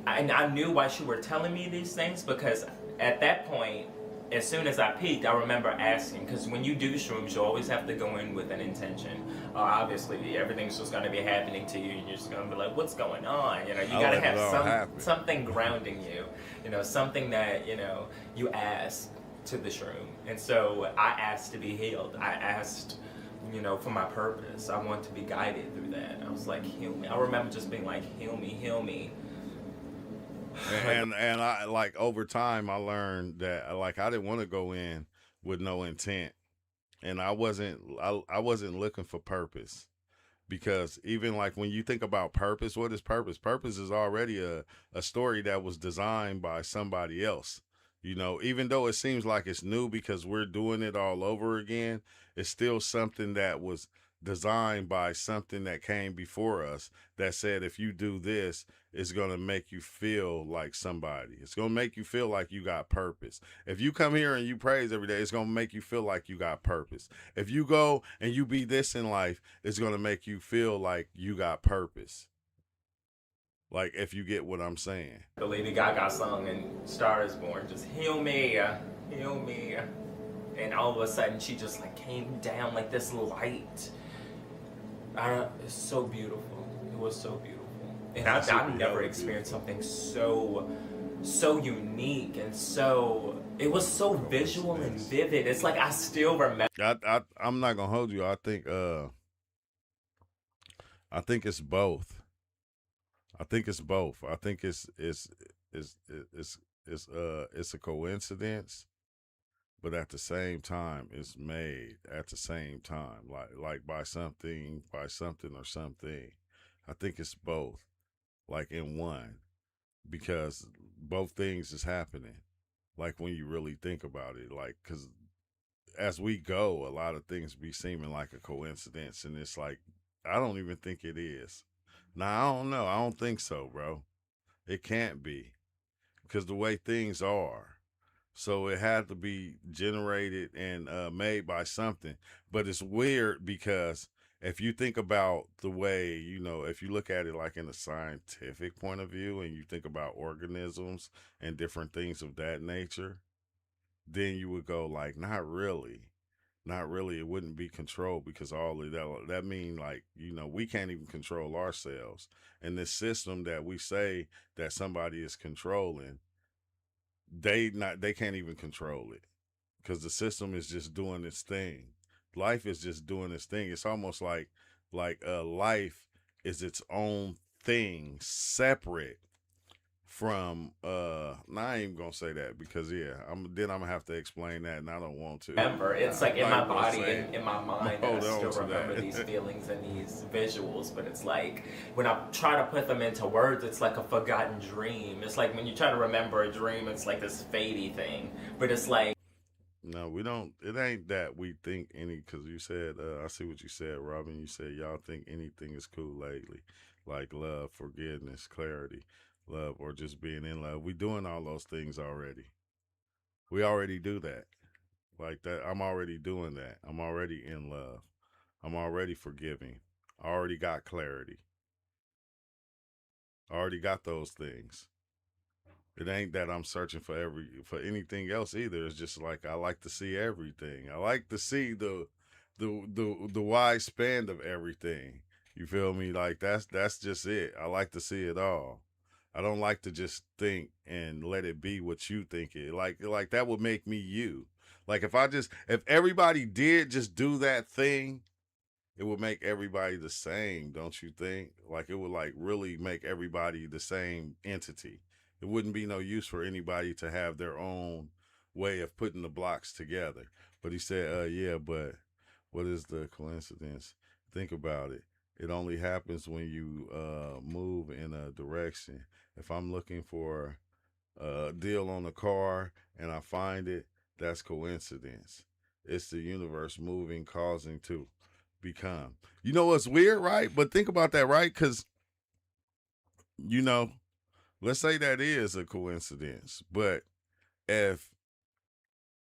I knew why she were telling me these things because at that point, as soon as I peaked, I remember asking, because when you do shrooms, you always have to go in with an intention. Obviously, everything's just going to be happening to you, and you're just going to be like, what's going on? You got to have something grounding you, something that, you ask to the shroom. And so I asked to be healed. I asked, for my purpose. I want to be guided through that. I was like, heal me. I remember just being like, heal me, heal me. And I like over time I learned that like I didn't want to go in with no intent, and I wasn't looking for purpose, because even like when you think about purpose, what is purpose? Purpose is already a story that was designed by somebody else. Even though it seems like it's new because we're doing it all over again, it's still something that was designed by something that came before us that said if you do this, it's going to make you feel like somebody. It's going to make you feel like you got purpose. If you come here and you praise every day, it's going to make you feel like you got purpose. If you go and you be this in life, it's going to make you feel like you got purpose. Like, if you get what I'm saying. The Lady Gaga song in Star is Born, just heal me, heal me. And all of a sudden she just like came down like this light. It's so beautiful. It was so beautiful. And I've never experienced something so unique and it was so visual and vivid. It's like I still remember. I'm not gonna hold you. I think it's both. I think it's both. I think it's a coincidence, but at the same time, it's made at the same time, like by something or something. I think it's both, like in one, because both things is happening. Like when you really think about it, like because as we go, a lot of things be seeming like a coincidence, and it's like I don't even think it is. Now I don't know. I don't think so, bro. It can't be, because the way things are. So it had to be generated and made by something. But it's weird because if you think about the way, if you look at it like in a scientific point of view and you think about organisms and different things of that nature, then you would go like, not really. Not really. It wouldn't be controlled, because all of that mean like, we can't even control ourselves. And this system that we say that somebody is controlling, they can't even control it, because the system is just doing its thing. Life is just doing its thing. It's almost like life is its own thing, separate from I ain't even gonna say that, because I'm gonna have to explain that, and I don't want to. Remember, it's like in my body and in my mind, I still remember these feelings and these visuals, but it's like when I try to put them into words, it's like a forgotten dream. It's like when you try to remember a dream, it's like this fadey thing, but it's like, no, we don't. It ain't that we think any, because you said, I see what you said, Robin. You said y'all think anything is cool lately, like love, forgiveness, clarity, love, or just being in love. We doing all those things already. We already do that. Like that, I'm already doing that. I'm already in love. I'm already forgiving. I already got clarity. I already got those things. It ain't that I'm searching for anything else either. It's just like I like to see everything. I like to see the wide span of everything. You feel me? Like that's just it. I like to see it all. I don't like to just think and let it be what you think it. Like that would make me you. Like if everybody did just do that thing, it would make everybody the same, don't you think? Like it would like really make everybody the same entity. It wouldn't be no use for anybody to have their own way of putting the blocks together. But he said, yeah, but what is the coincidence? Think about it. It only happens when you move in a direction. If I'm looking for a deal on a car and I find it, that's coincidence. It's the universe moving, causing to become. You know what's weird, right? But think about that, right? Because, you know, let's say that is a coincidence. But if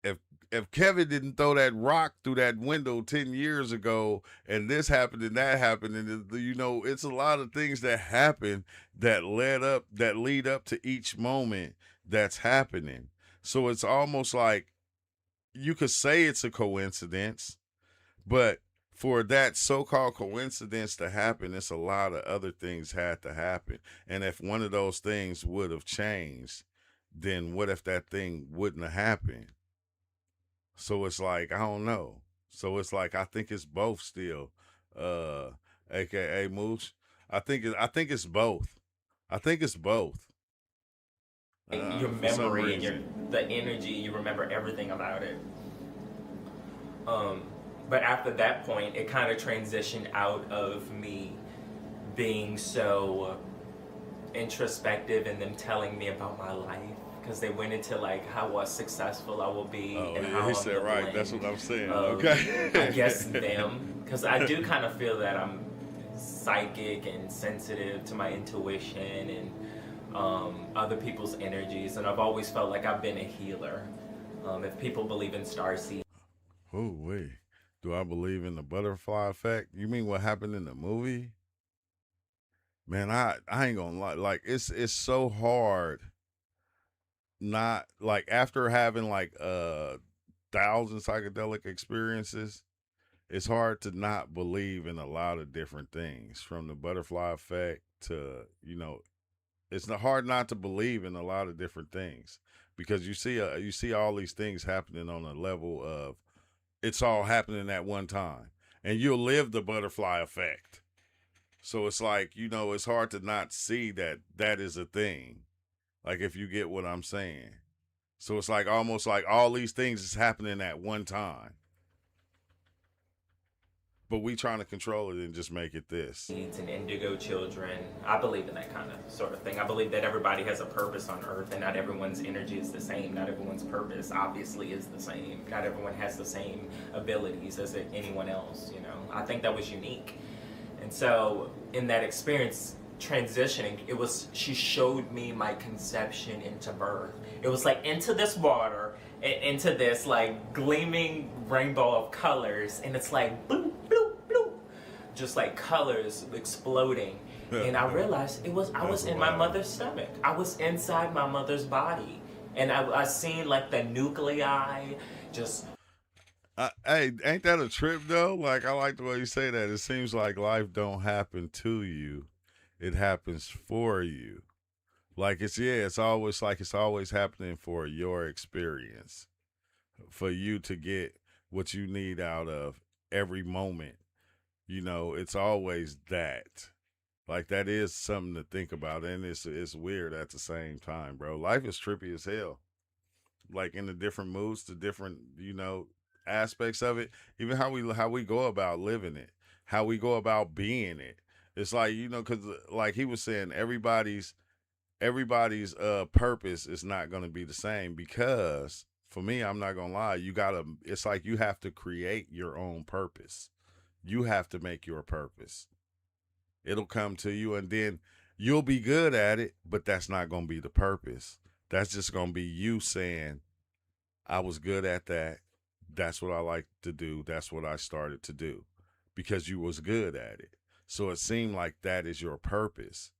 if if Kevin didn't throw that rock through that window 10 years ago and this happened and that happened and you know it's a lot of things that happen that lead up to each moment that's happening. So it's almost like you could say it's a coincidence, but for that so-called coincidence to happen, it's a lot of other things had to happen. And if one of those things would have changed, then what if that thing wouldn't have happened? So it's like, I don't know. So it's like I think it's both still. Uh AKA Mooch. I think it's both. I think it's both. Your For some memory and reason. the energy, you remember everything about it. Um, but after that point, it kind of transitioned out of me being so introspective and them telling me about my life because they went into like how successful I will be Oh and yeah, how he I'm said the right. That's blend what I'm saying. of, I guess, Okay. them, because I do kind of feel that I'm psychic and sensitive to my intuition and other people's energies, and I've always felt like I've been a healer. If people believe in starseed. Oh wait. Do I believe in the butterfly effect? You mean what happened in the movie? Man, I ain't gonna lie. Like it's so hard not like after having like 1,000 psychedelic experiences, it's hard to not believe in a lot of different things from the butterfly effect to, it's not hard not to believe in a lot of different things because you see all these things happening on a level of it's all happening at one time and you'll live the butterfly effect. So it's like, it's hard to not see that that is a thing. Like if you get what I'm saying. So it's like almost like all these things is happening at one time. But we trying to control it and just make it this. And indigo children. I believe in that kind of sort of thing. I believe that everybody has a purpose on earth and not everyone's energy is the same. Not everyone's purpose obviously is the same. Not everyone has the same abilities as anyone else, you know. I think that was unique. And so in that experience transitioning, she showed me my conception into birth. It was like into this water and into this like gleaming rainbow of colors, and it's like bloop bloop bloop, just like colors exploding. And I realized I was in my mother's stomach. I was inside my mother's body, and I seen like the nuclei just. Hey, ain't that a trip though? Like I like the way you say that. It seems like life don't happen to you; it happens for you. Like it's always happening for your experience, for you to get what you need out of every moment. It's always that. Like that is something to think about, and it's weird at the same time, bro. Life is trippy as hell. Like in the different moods, the different aspects of it, even how we go about living it, how we go about being it. It's like because like he was saying, everybody's purpose is not going to be the same because for me, I'm not gonna lie, it's like you have to create your own purpose. You have to make your purpose. It'll come to you and then you'll be good at it, but that's not going to be the purpose. That's just going to be you saying, I was good at that. That's what I like to do. That's what I started to do because you was good at it. So it seemed like that is your purpose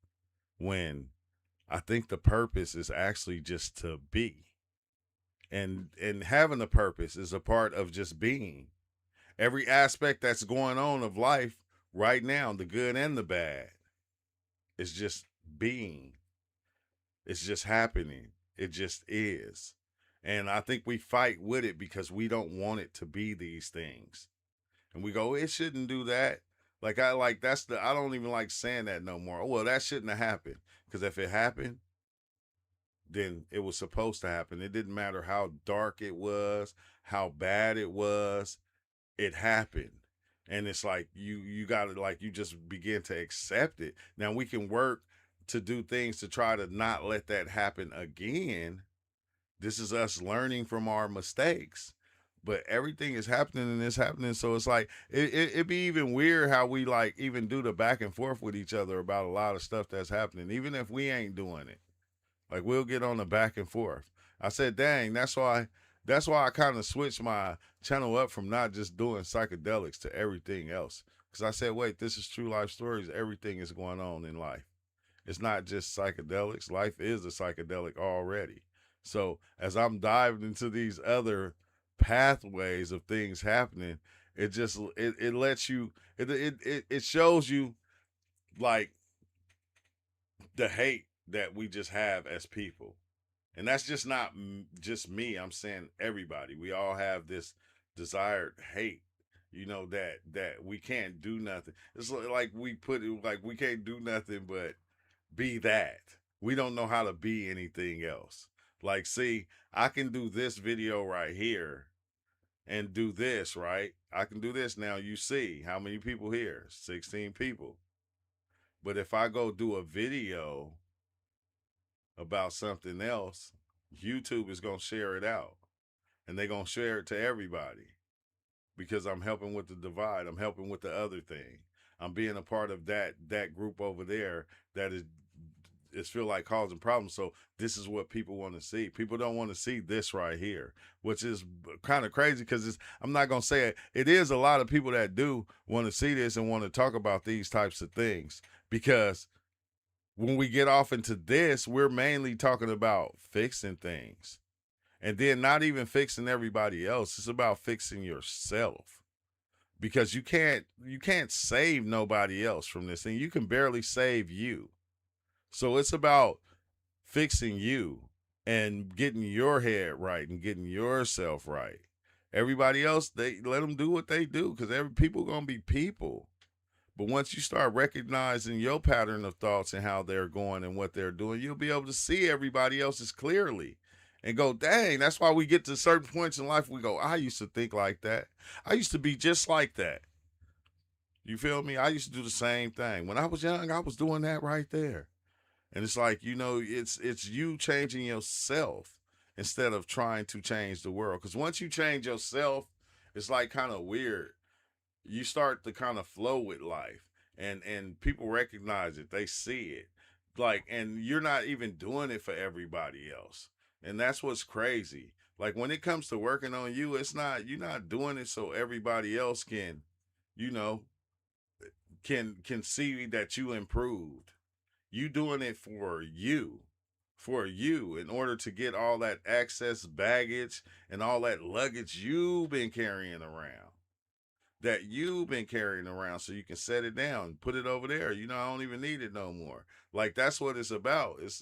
when I think the purpose is actually just to be. And having a purpose is a part of just being. Every aspect that's going on of life right now, the good and the bad, is just being. It's just happening. It just is. And I think we fight with it because we don't want it to be these things. And we go, it shouldn't do that. I don't even like saying that no more. Oh, well, that shouldn't have happened. Because if it happened, then it was supposed to happen. It didn't matter how dark it was, how bad it was. It happened. And it's like you gotta, like, you just begin to accept it. Now we can work to do things to try to not let that happen again. This is us learning from our mistakes. But everything is happening and it's happening. So it's like it'd be even weird how we like even do the back and forth with each other about a lot of stuff that's happening, even if we ain't doing it. Like we'll get on the back and forth. I said, dang, that's why I kind of switched my channel up from not just doing psychedelics to everything else. Because I said, wait, this is true life stories. Everything is going on in life. It's not just psychedelics. Life is a psychedelic already. So as I'm diving into these other pathways of things happening, it lets you it shows you like the hate that we just have as people. And that's just not just me. I'm saying everybody. We all have this desired hate, that we can't do nothing. It's like we put it like we can't do nothing but be that. We don't know how to be anything else. Like, see, I can do this video right here and do this, right? I can do this now. You see how many people here? 16 people. But if I go do a video about something else, YouTube is going to share it out and they're going to share it to everybody because I'm helping with the divide. I'm helping with the other thing. I'm being a part of that group over there that is feel like causing problems. So this is what people want to see. People don't want to see this right here, which is kind of crazy because I'm not going to say it. It is a lot of people that do want to see this and want to talk about these types of things because when we get off into this, we're mainly talking about fixing things and then not even fixing everybody else. It's about fixing yourself because you can't save nobody else from this thing. You can barely save you. So it's about fixing you and getting your head right and getting yourself right. Everybody else, they let them do what they do because every people gonna be people. But once you start recognizing your pattern of thoughts and how they're going and what they're doing, you'll be able to see everybody else's clearly and go, dang, that's why we get to certain points in life. We go, I used to think like that. I used to be just like that. You feel me? I used to do the same thing. When I was young, I was doing that right there. And it's like, it's you changing yourself instead of trying to change the world. Because once you change yourself, it's like kind of weird. You start to kind of flow with life and people recognize it. They see it. Like, and you're not even doing it for everybody else. And that's what's crazy. Like when it comes to working on you, you're not doing it so everybody else can, you know, can see that you improved. You doing it for you in order to get all that excess baggage and all that luggage you've been carrying around so you can set it down, put it over there. I don't even need it no more. Like that's what it's about. It's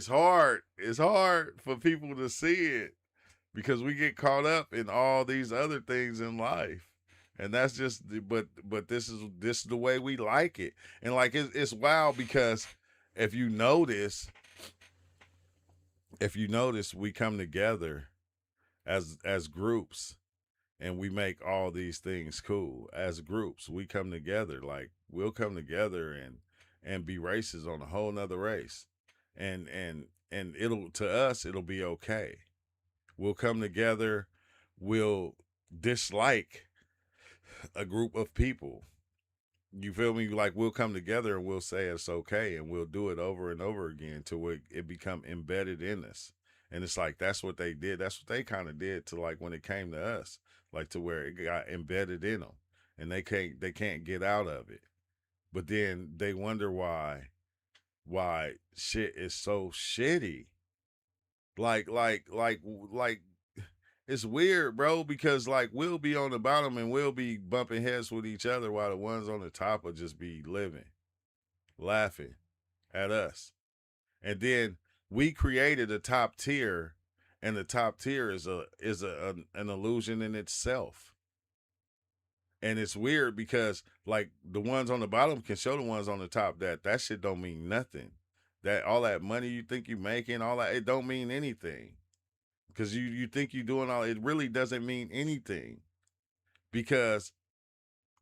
hard. It's hard for people to see it because we get caught up in all these other things in life. And that's just, but this is the way we like it. And like, it's wild because if you notice, we come together as groups and we make all these things cool as groups. We come together, like we'll come together and be races on a whole nother race. And to us, it'll be okay. We'll come together. We'll dislike a group of people. You feel me? Like we'll come together and we'll say it's okay and we'll do it over and over again till it become embedded in us. And it's like that's what they did. That's what they kind of did to like when it came to us, like to where it got embedded in them and they can't get out of it. But then they wonder why shit is so shitty. Like it's weird, bro, because like we'll be on the bottom and we'll be bumping heads with each other while the ones on the top will just be living, laughing at us. And then we created a top tier, and the top tier is an illusion in itself. And it's weird because like the ones on the bottom can show the ones on the top that shit don't mean nothing. That all that money you think you making, all that, it don't mean anything. Because you think you're doing all, it really doesn't mean anything. because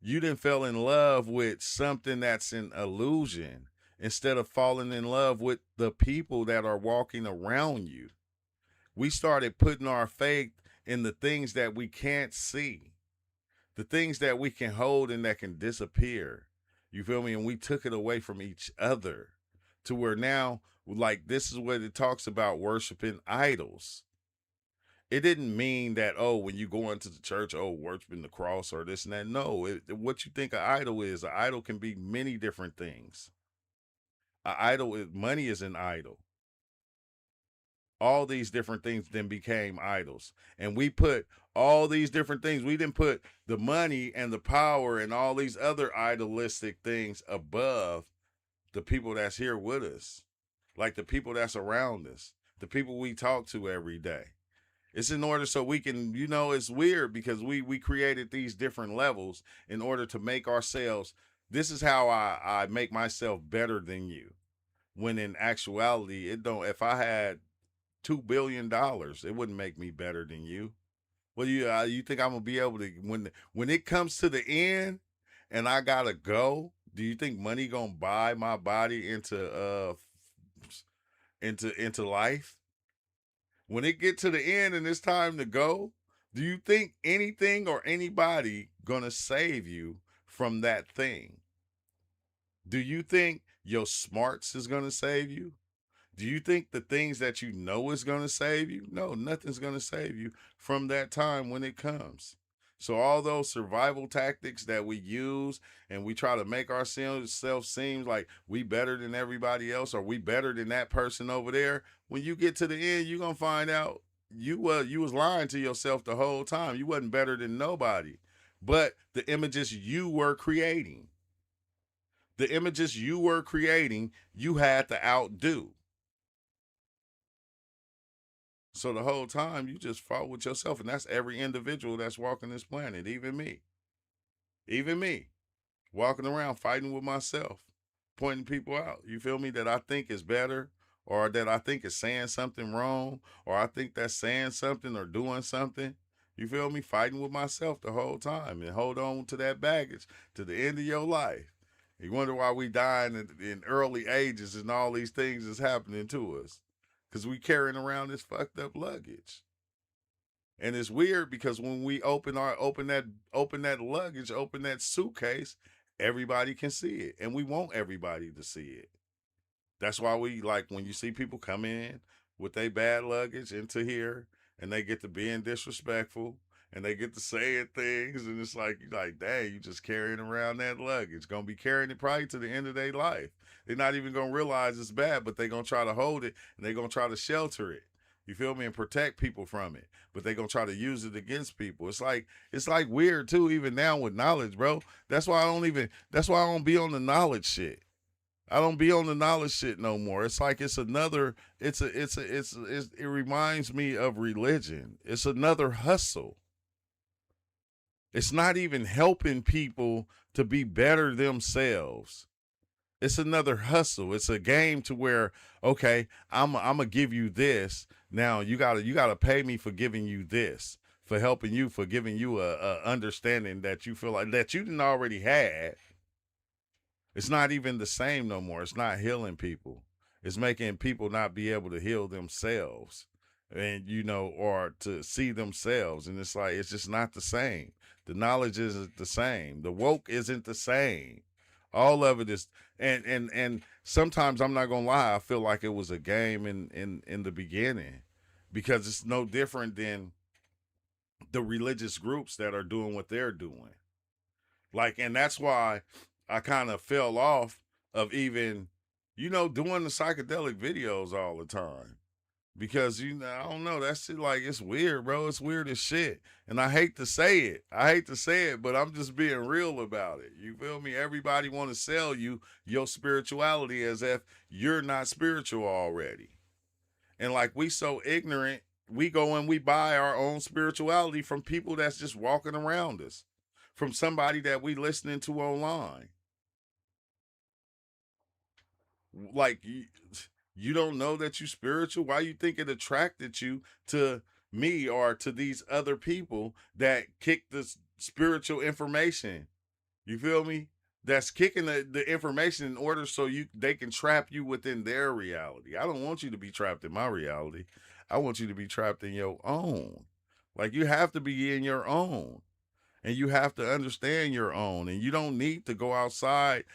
you didn't fell in love with something that's an illusion instead of falling in love with the people that are walking around you. We started putting our faith in the things that we can't see, the things that we can hold and that can disappear. You feel me? And we took it away from each other to where now, like, this is what it talks about worshiping idols. It didn't mean that, oh, when you go into the church, oh, worshiping the cross or this and that. No, what you think an idol can be many different things. Money is an idol. All these different things then became idols. And we put all these different things, we didn't put the money and the power and all these other idolistic things above the people that's here with us, like the people that's around us, the people we talk to every day. It's in order so we can, it's weird because we created these different levels in order to make ourselves, this is how I make myself better than you. When in actuality, if I had $2 billion, it wouldn't make me better than you. Well, you think I'm gonna be able to, when it comes to the end and I gotta go, do you think money gonna buy my body into life? When it get to the end and it's time to go, do you think anything or anybody gonna save you from that thing? Do you think your smarts is gonna save you? Do you think the things that you know is going to save you? No, nothing's going to save you from that time when it comes. So all those survival tactics that we use and we try to make ourselves seem like we better than everybody else or we better than that person over there, when you get to the end, you're going to find out you was lying to yourself the whole time. You wasn't better than nobody. But the images you were creating, you had to outdo. So the whole time you just fought with yourself, and that's every individual that's walking this planet, even me, walking around fighting with myself, pointing people out. You feel me? That I think is better, or that I think is saying something wrong, or I think that's saying something or doing something. You feel me? Fighting with myself the whole time and hold on to that baggage to the end of your life. You wonder why we dying in early ages and all these things is happening to us. Because we carrying around this fucked up luggage. And it's weird because when we open that luggage, open that suitcase, everybody can see it. And we want everybody to see it. That's why we, like, when you see people come in with their bad luggage into here and they get to being disrespectful and they get to saying things, and it's like, you're like, dang, you just carrying around that luggage. Gonna be carrying it probably to the end of their life. They're not even gonna realize it's bad, but they're gonna try to hold it and they're gonna try to shelter it. You feel me? And protect people from it. But they're gonna try to use it against people. It's like weird too, even now with knowledge, bro. That's why I don't be on the knowledge shit. I don't be on the knowledge shit no more. It's like it reminds me of religion. It's another hustle. It's not even helping people to be better themselves. It's another hustle. It's a game to where, okay, I'm gonna give you this. Now you gotta pay me for giving you this, for helping you, for giving you a understanding that you feel like that you didn't already had. It's not even the same no more. It's not healing people. It's making people not be able to heal themselves, and or to see themselves. And it's like, it's just not the same. The knowledge isn't the same. The woke isn't the same. All of it is, and sometimes, I'm not gonna lie, I feel like it was a game in the beginning, because it's no different than the religious groups that are doing what they're doing. Like, and that's why I kind of fell off of even, doing the psychedelic videos all the time. Because, I don't know, that's shit, like, it's weird, bro. It's weird as shit. And I hate to say it, but I'm just being real about it. You feel me? Everybody want to sell you your spirituality as if you're not spiritual already. And like, we so ignorant, we go and we buy our own spirituality from people that's just walking around us, from somebody that we listening to online. Like, you don't know that you spiritual? Why you think it attracted you to me or to these other people that kick this spiritual information. You feel me? That's kicking the information in order so they can trap you within their reality. I don't want you to be trapped in my reality. I want you to be trapped in your own. Like, you have to be in your own, and you have to understand your own, and you don't need to go outside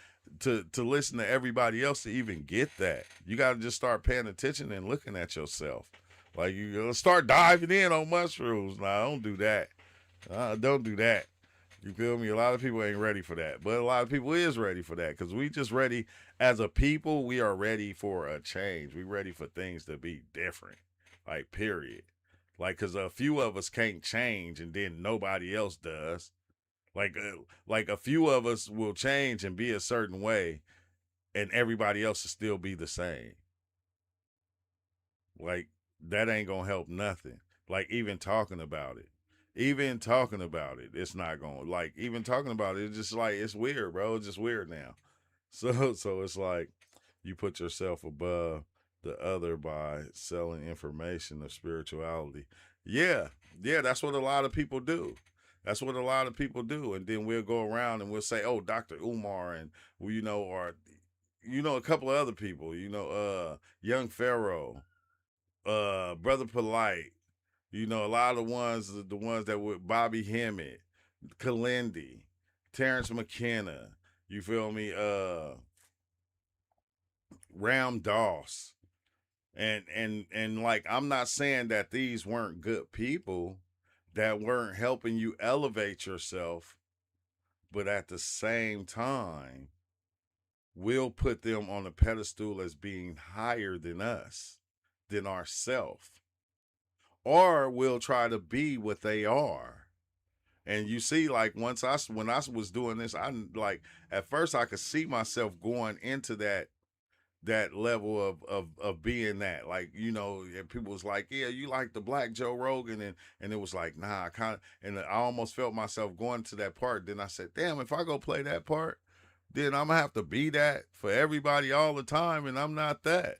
to listen to everybody else to even get that. You got to just start paying attention and looking at yourself. Like, you gotta start diving in on mushrooms. Nah, don't do that. Don't do that. You feel me? A lot of people ain't ready for that, but a lot of people is ready for that, because we just ready as a people. We are ready for a change. We ready for things to be different. Like, period. Like, because a few of us can't change, and then nobody else does. Like a few of us will change and be a certain way, and everybody else will still be the same. Like, that ain't gonna help nothing. Like, even talking about it. It's not going, like, even talking about it, it's just like, it's weird, bro. It's just weird now. So it's like, you put yourself above the other by selling information of spirituality. Yeah, that's what a lot of people do. That's what a lot of people do. And then we'll go around and we'll say, oh, Dr. Umar, and, well, or, a couple of other people, Young Pharaoh, Brother Polite, a lot of the ones that with Bobby Hemmett, Kalindi, Terrence McKenna, you feel me? Ram Doss. And like, I'm not saying that these weren't good people that weren't helping you elevate yourself, but at the same time, we'll put them on a pedestal as being higher than us, than ourself. Or we'll try to be what they are. And you see, like, when I was doing this, I, like, at first I could see myself going into that level of being that, like, and people was like, yeah, you like the Black Joe Rogan, and it was like, nah, I kind of, and I almost felt myself going to that part. Then I said, damn, if I go play that part, then I'm gonna have to be that for everybody all the time, and I'm not that.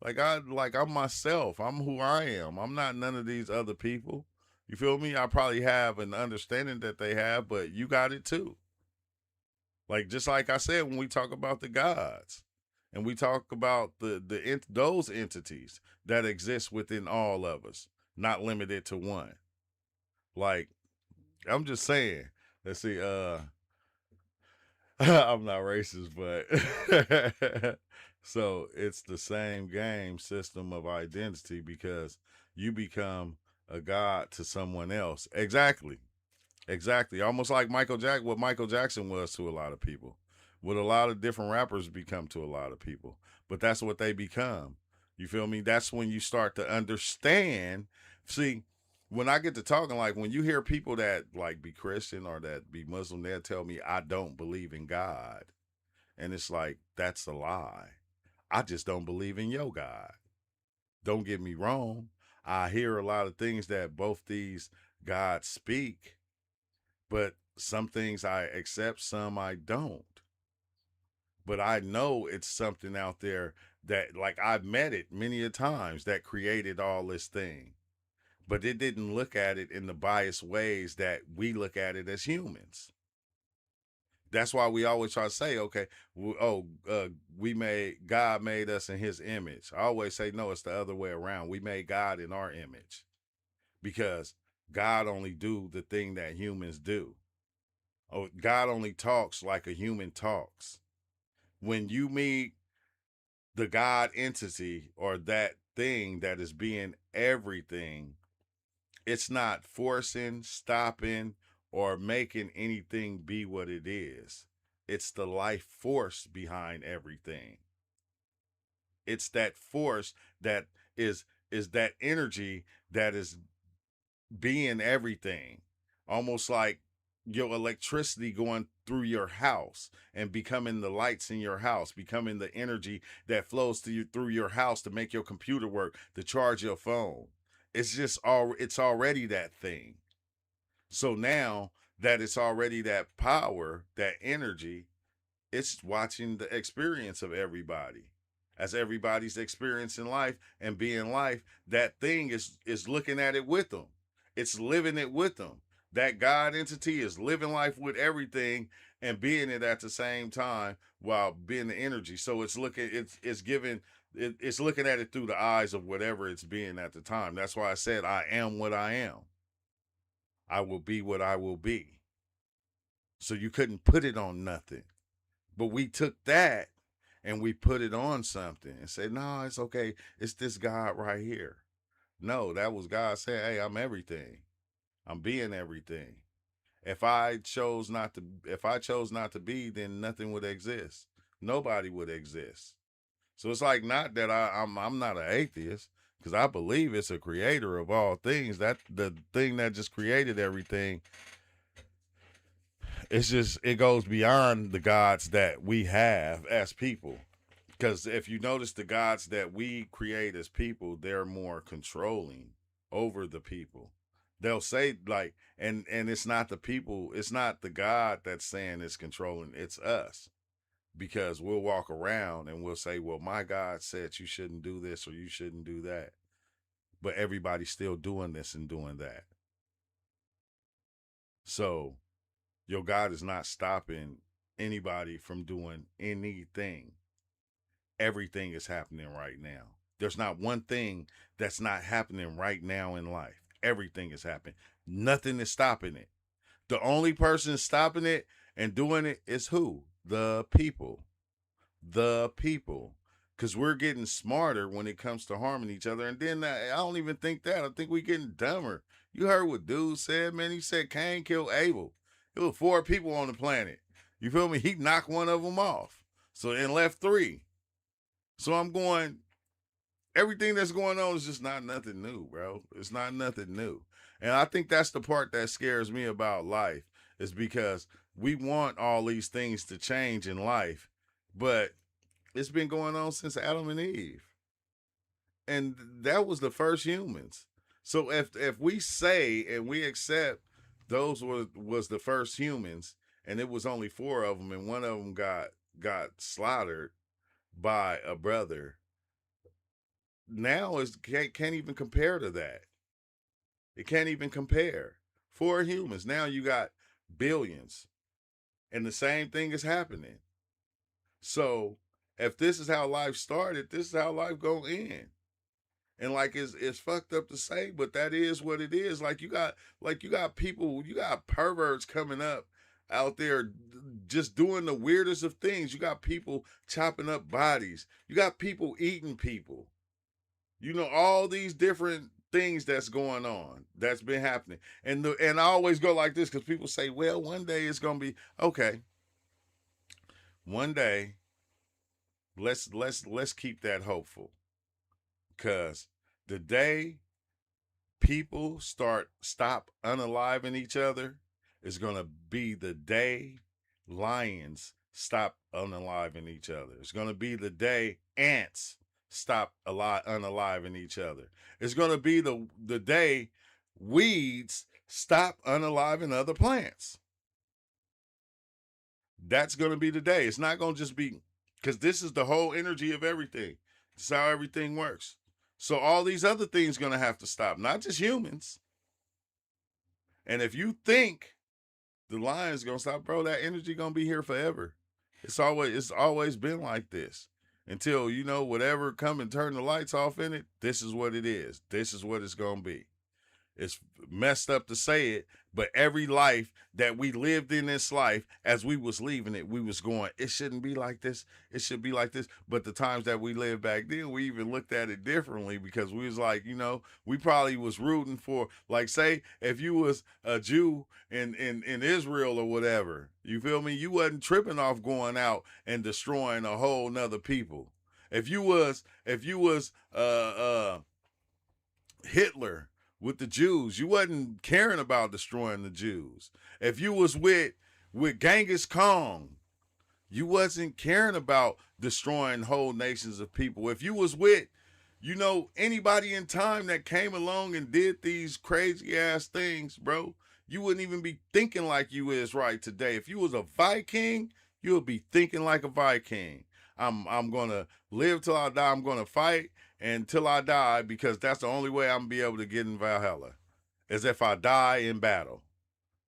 I'm myself. I'm who I am. I'm not none of these other people. You feel me? I probably have an understanding that they have, but you got it too. Like, just like I said, when we talk about the gods, and we talk about those entities that exist within all of us, not limited to one. Like, I'm just saying. Let's see. I'm not racist, but so it's the same game system of identity, because you become a god to someone else. Exactly. Almost like what Michael Jackson was to a lot of people, what a lot of different rappers become to a lot of people. But that's what they become. You feel me? That's when you start to understand. See, when I get to talking, like, when you hear people that, like, be Christian or that be Muslim, they'll tell me, I don't believe in God. And it's like, that's a lie. I just don't believe in your God. Don't get me wrong. I hear a lot of things that both these gods speak, but some things I accept, some I don't. But I know it's something out there that, like, I've met it many a times, that created all this thing. But it didn't look at it in the biased ways that we look at it as humans. That's why we always try to say, okay, God made us in his image. I always say, no, it's the other way around. We made God in our image, because God only do the thing that humans do. Oh, God only talks like a human talks. When you meet the God entity, or that thing that is being everything, it's not forcing, stopping, or making anything be what it is. It's the life force behind everything. It's that force that is that energy that is being everything. Almost like your electricity going through your house and becoming the lights in your house, becoming the energy that flows through your house to make your computer work, to charge your phone. It's already that thing. So now that it's already that power, that energy, it's watching the experience of everybody. As everybody's experiencing life and being life, that thing is looking at it with them. It's living it with them. That God entity is living life with everything and being it at the same time while being the energy. So it's giving it's looking at it through the eyes of whatever it's being at the time. That's why I said I am what I am. I will be what I will be. So you couldn't put it on nothing. But we took that and we put it on something and said, no, it's okay. It's this God right here. No, that was God saying, hey, I'm everything. I'm being everything. If I chose not to be, then nothing would exist. Nobody would exist. So it's like not that I'm not an atheist, because I believe it's a creator of all things. That the thing that just created everything. It's just it goes beyond the gods that we have as people. Because if you notice the gods that we create as people, they're more controlling over the people. They'll say like, and it's not the people, it's not the God that's saying it's controlling, it's us. Because we'll walk around and we'll say, well, my God said you shouldn't do this or you shouldn't do that. But everybody's still doing this and doing that. So your God is not stopping anybody from doing anything. Everything is happening right now. There's not one thing that's not happening right now in life. Everything is happening. Nothing is stopping it. The only person stopping it and doing it is who? The people. The people. Because we're getting smarter when it comes to harming each other. And then I don't even think that. I think we're getting dumber. You heard what dude said, man. He said Cain killed Abel. It was 4 people on the planet. You feel me? He knocked one of them off. So and left 3. So I'm going, everything that's going on is just not nothing new, bro. It's not nothing new. And I think that's the part that scares me about life, is because we want all these things to change in life, but it's been going on since Adam and Eve. And that was the first humans. So if we say and we accept those was the first humans, and it was only 4 of them, and one of them got slaughtered by a brother, now can't even compare to that. It can't even compare. 4 humans. Now you got billions. And the same thing is happening. So if this is how life started, this is how life gonna end. And like it's fucked up to say, but that is what it is. Like you got people, you got perverts coming up out there just doing the weirdest of things. You got people chopping up bodies. You got people eating people. You know, all these different things that's going on, that's been happening. And I always go like this because people say, well, one day it's gonna be okay. One day, let's keep that hopeful. Because the day people stop unaliving each other is gonna be the day lions stop unaliving each other. It's gonna be the day ants stop unaliving each other. It's gonna be the day weeds stop unaliving other plants. That's gonna be the day. It's not gonna just be, because this is the whole energy of everything. This is how everything works. So all these other things gonna have to stop, not just humans. And if you think the lion's gonna stop, bro, that energy gonna be here forever. It's always been like this. Until, you know, whatever come and turn the lights off in it, this is what it is. This is what it's gonna be. It's messed up to say it, but every life that we lived in this life, as we was leaving it, we was going, it shouldn't be like this. It should be like this. But the times that we lived back then, we even looked at it differently, because we was like, you know, we probably was rooting for, like, say, if you was a Jew in Israel or whatever, you feel me? You wasn't tripping off going out and destroying a whole nother people. If you was Hitler with the Jews, you wasn't caring about destroying the Jews. If you was with Genghis Khan, you wasn't caring about destroying whole nations of people. If you was with, you know, anybody in time that came along and did these crazy ass things, bro, you wouldn't even be thinking like you is right today. If you was a Viking, you would be thinking like a Viking. I'm gonna live till I die. I'm gonna fight until I die, because that's the only way I'm gonna be able to get in Valhalla, is if I die in battle.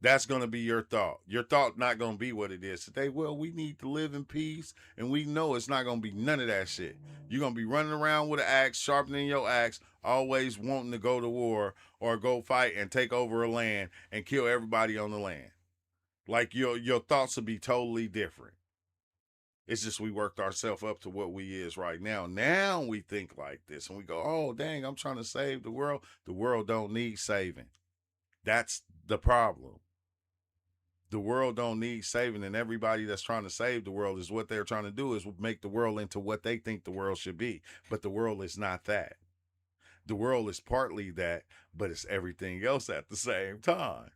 That's going to be your thought. Your thought not going to be what it is today. Well, we need to live in peace, and we know it's not going to be none of that shit. You're going to be running around with an axe, sharpening your axe, always wanting to go to war or go fight and take over a land and kill everybody on the land. Like your thoughts will be totally different. It's just we worked ourselves up to what we is right now. Now we think like this, and we go, oh, dang, I'm trying to save the world. The world don't need saving. That's the problem. The world don't need saving, and everybody that's trying to save the world is what they're trying to do is make the world into what they think the world should be. But the world is not that. The world is partly that, but it's everything else at the same time.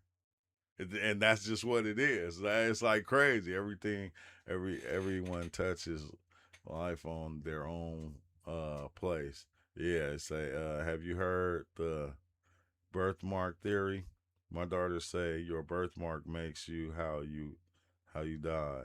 And that's just what it is. It's like crazy. Everyone touches life on their own place. Yeah, it's have you heard the birthmark theory? My daughter say your birthmark makes you how you die.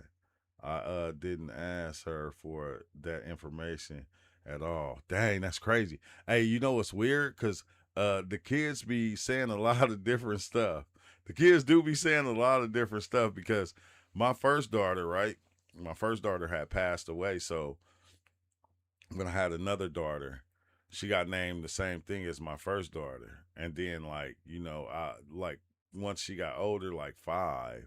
I didn't ask her for that information at all. Dang, that's crazy. Hey, you know what's weird? Because the kids be saying a lot of different stuff. The kids do be saying a lot of different stuff because my first daughter, right? My first daughter had passed away. So when I had another daughter, she got named the same thing as my first daughter. And then once she got older, like 5,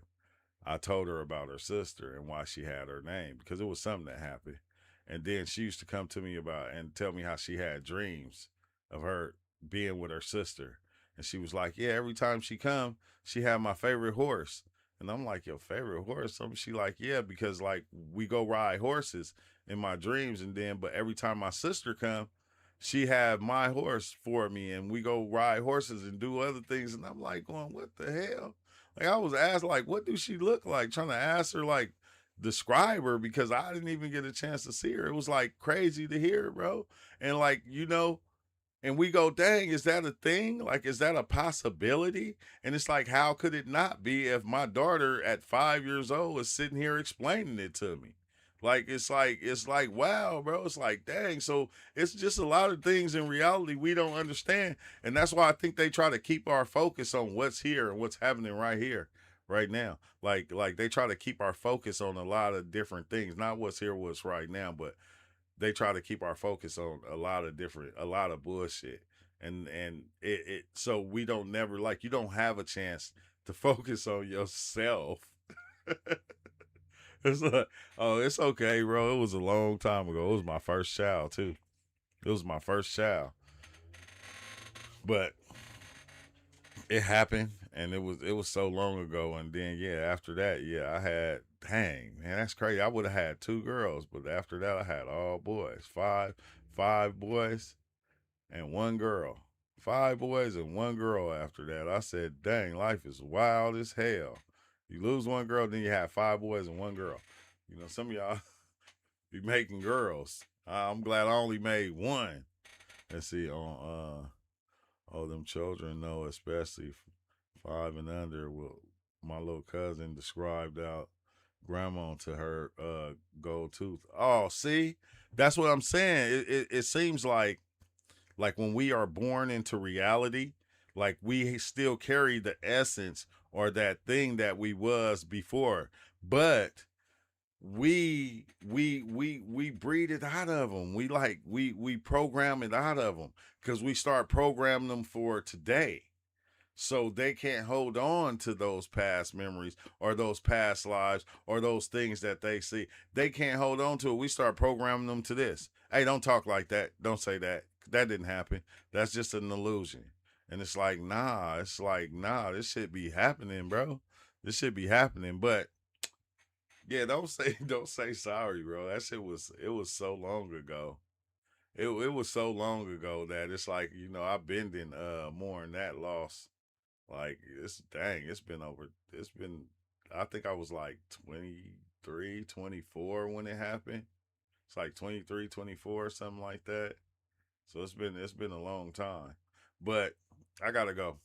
I told her about her sister and why she had her name because it was something that happened. And then she used to come to me about and tell me how she had dreams of her being with her sister. And she was like, yeah, every time she come, she had my favorite horse. And I'm like, your favorite horse? She like, yeah, because like we go ride horses in my dreams. And then, but every time my sister come, she had my horse for me and we go ride horses and do other things. And I'm like going, what the hell? Like I was asked, like, what do she look like? Trying to ask her, like, describe her because I didn't even get a chance to see her. It was like crazy to hear, bro. And like, and we go, dang, is that a thing? Like, is that a possibility? And it's like, how could it not be if my daughter at 5 years old is sitting here explaining it to me? Like, it's like, wow, bro. It's like, dang. So it's just a lot of things in reality we don't understand. And that's why I think they try to keep our focus on what's here and what's happening right here, right now. Like they try to keep our focus on a lot of different things, not what's here, what's right now, but they try to keep our focus on a lot of bullshit. And so we don't never, like, you don't have a chance to focus on yourself. It's like, oh, it's okay, bro. It was a long time ago. It was my first child too. It was my first child. But it happened and it was so long ago. And then after that, I had, dang, man, that's crazy. I would have had 2 girls, but after that I had all boys. Five boys and 1 girl. 5 boys and 1 girl after that. I said, dang, life is wild as hell. You lose 1 girl, then you have 5 boys and 1 girl. Some of y'all be making girls. I'm glad I only made 1. Let's see, on them children know, especially 5 and under. Well, my little cousin described out grandma to her gold tooth. Oh, see, that's what I'm saying. It seems like when we are born into reality, like we still carry the essence or that thing that we was before, but we breed it out of them. We program it out of them because we start programming them for today. So they can't hold on to those past memories or those past lives or those things that they see. They can't hold on to it. We start programming them to this. Hey, don't talk like that. Don't say that. That didn't happen. That's just an illusion. And it's like, nah, this should be happening, bro. This should be happening. But yeah, don't say sorry, bro. It was so long ago. It was so long ago that it's like, I've been in more than that loss. Like it's been I think I was like 23, 24 when it happened. It's like 23, 24, something like that. So it's been a long time. But I gotta go.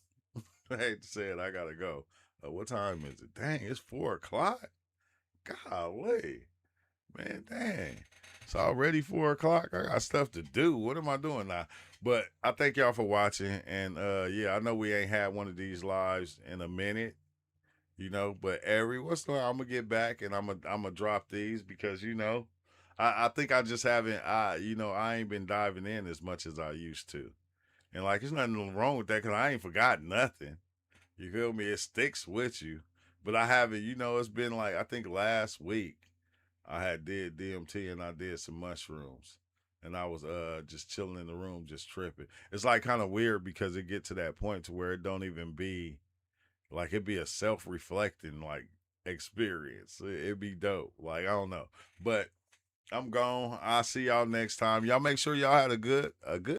I hate to say it, I gotta go. What time is it? Dang, it's 4:00. Golly. Man, dang. It's already 4:00. I got stuff to do. What am I doing now? But I thank y'all for watching. And I know we ain't had one of these lives in a minute. But every once in a while, I'm gonna get back and I'm gonna drop these because I think I just haven't I ain't been diving in as much as I used to, and like there's nothing wrong with that because I ain't forgot nothing. You feel me? It sticks with you, but I haven't. It's been like I think last week I had did DMT and I did some mushrooms. And I was just chilling in the room, just tripping. It's like kind of weird because it get to that point to where it don't even be like it be a self-reflecting like experience. It be dope. Like I don't know, but I'm gone. I'll see y'all next time. Y'all make sure y'all had a good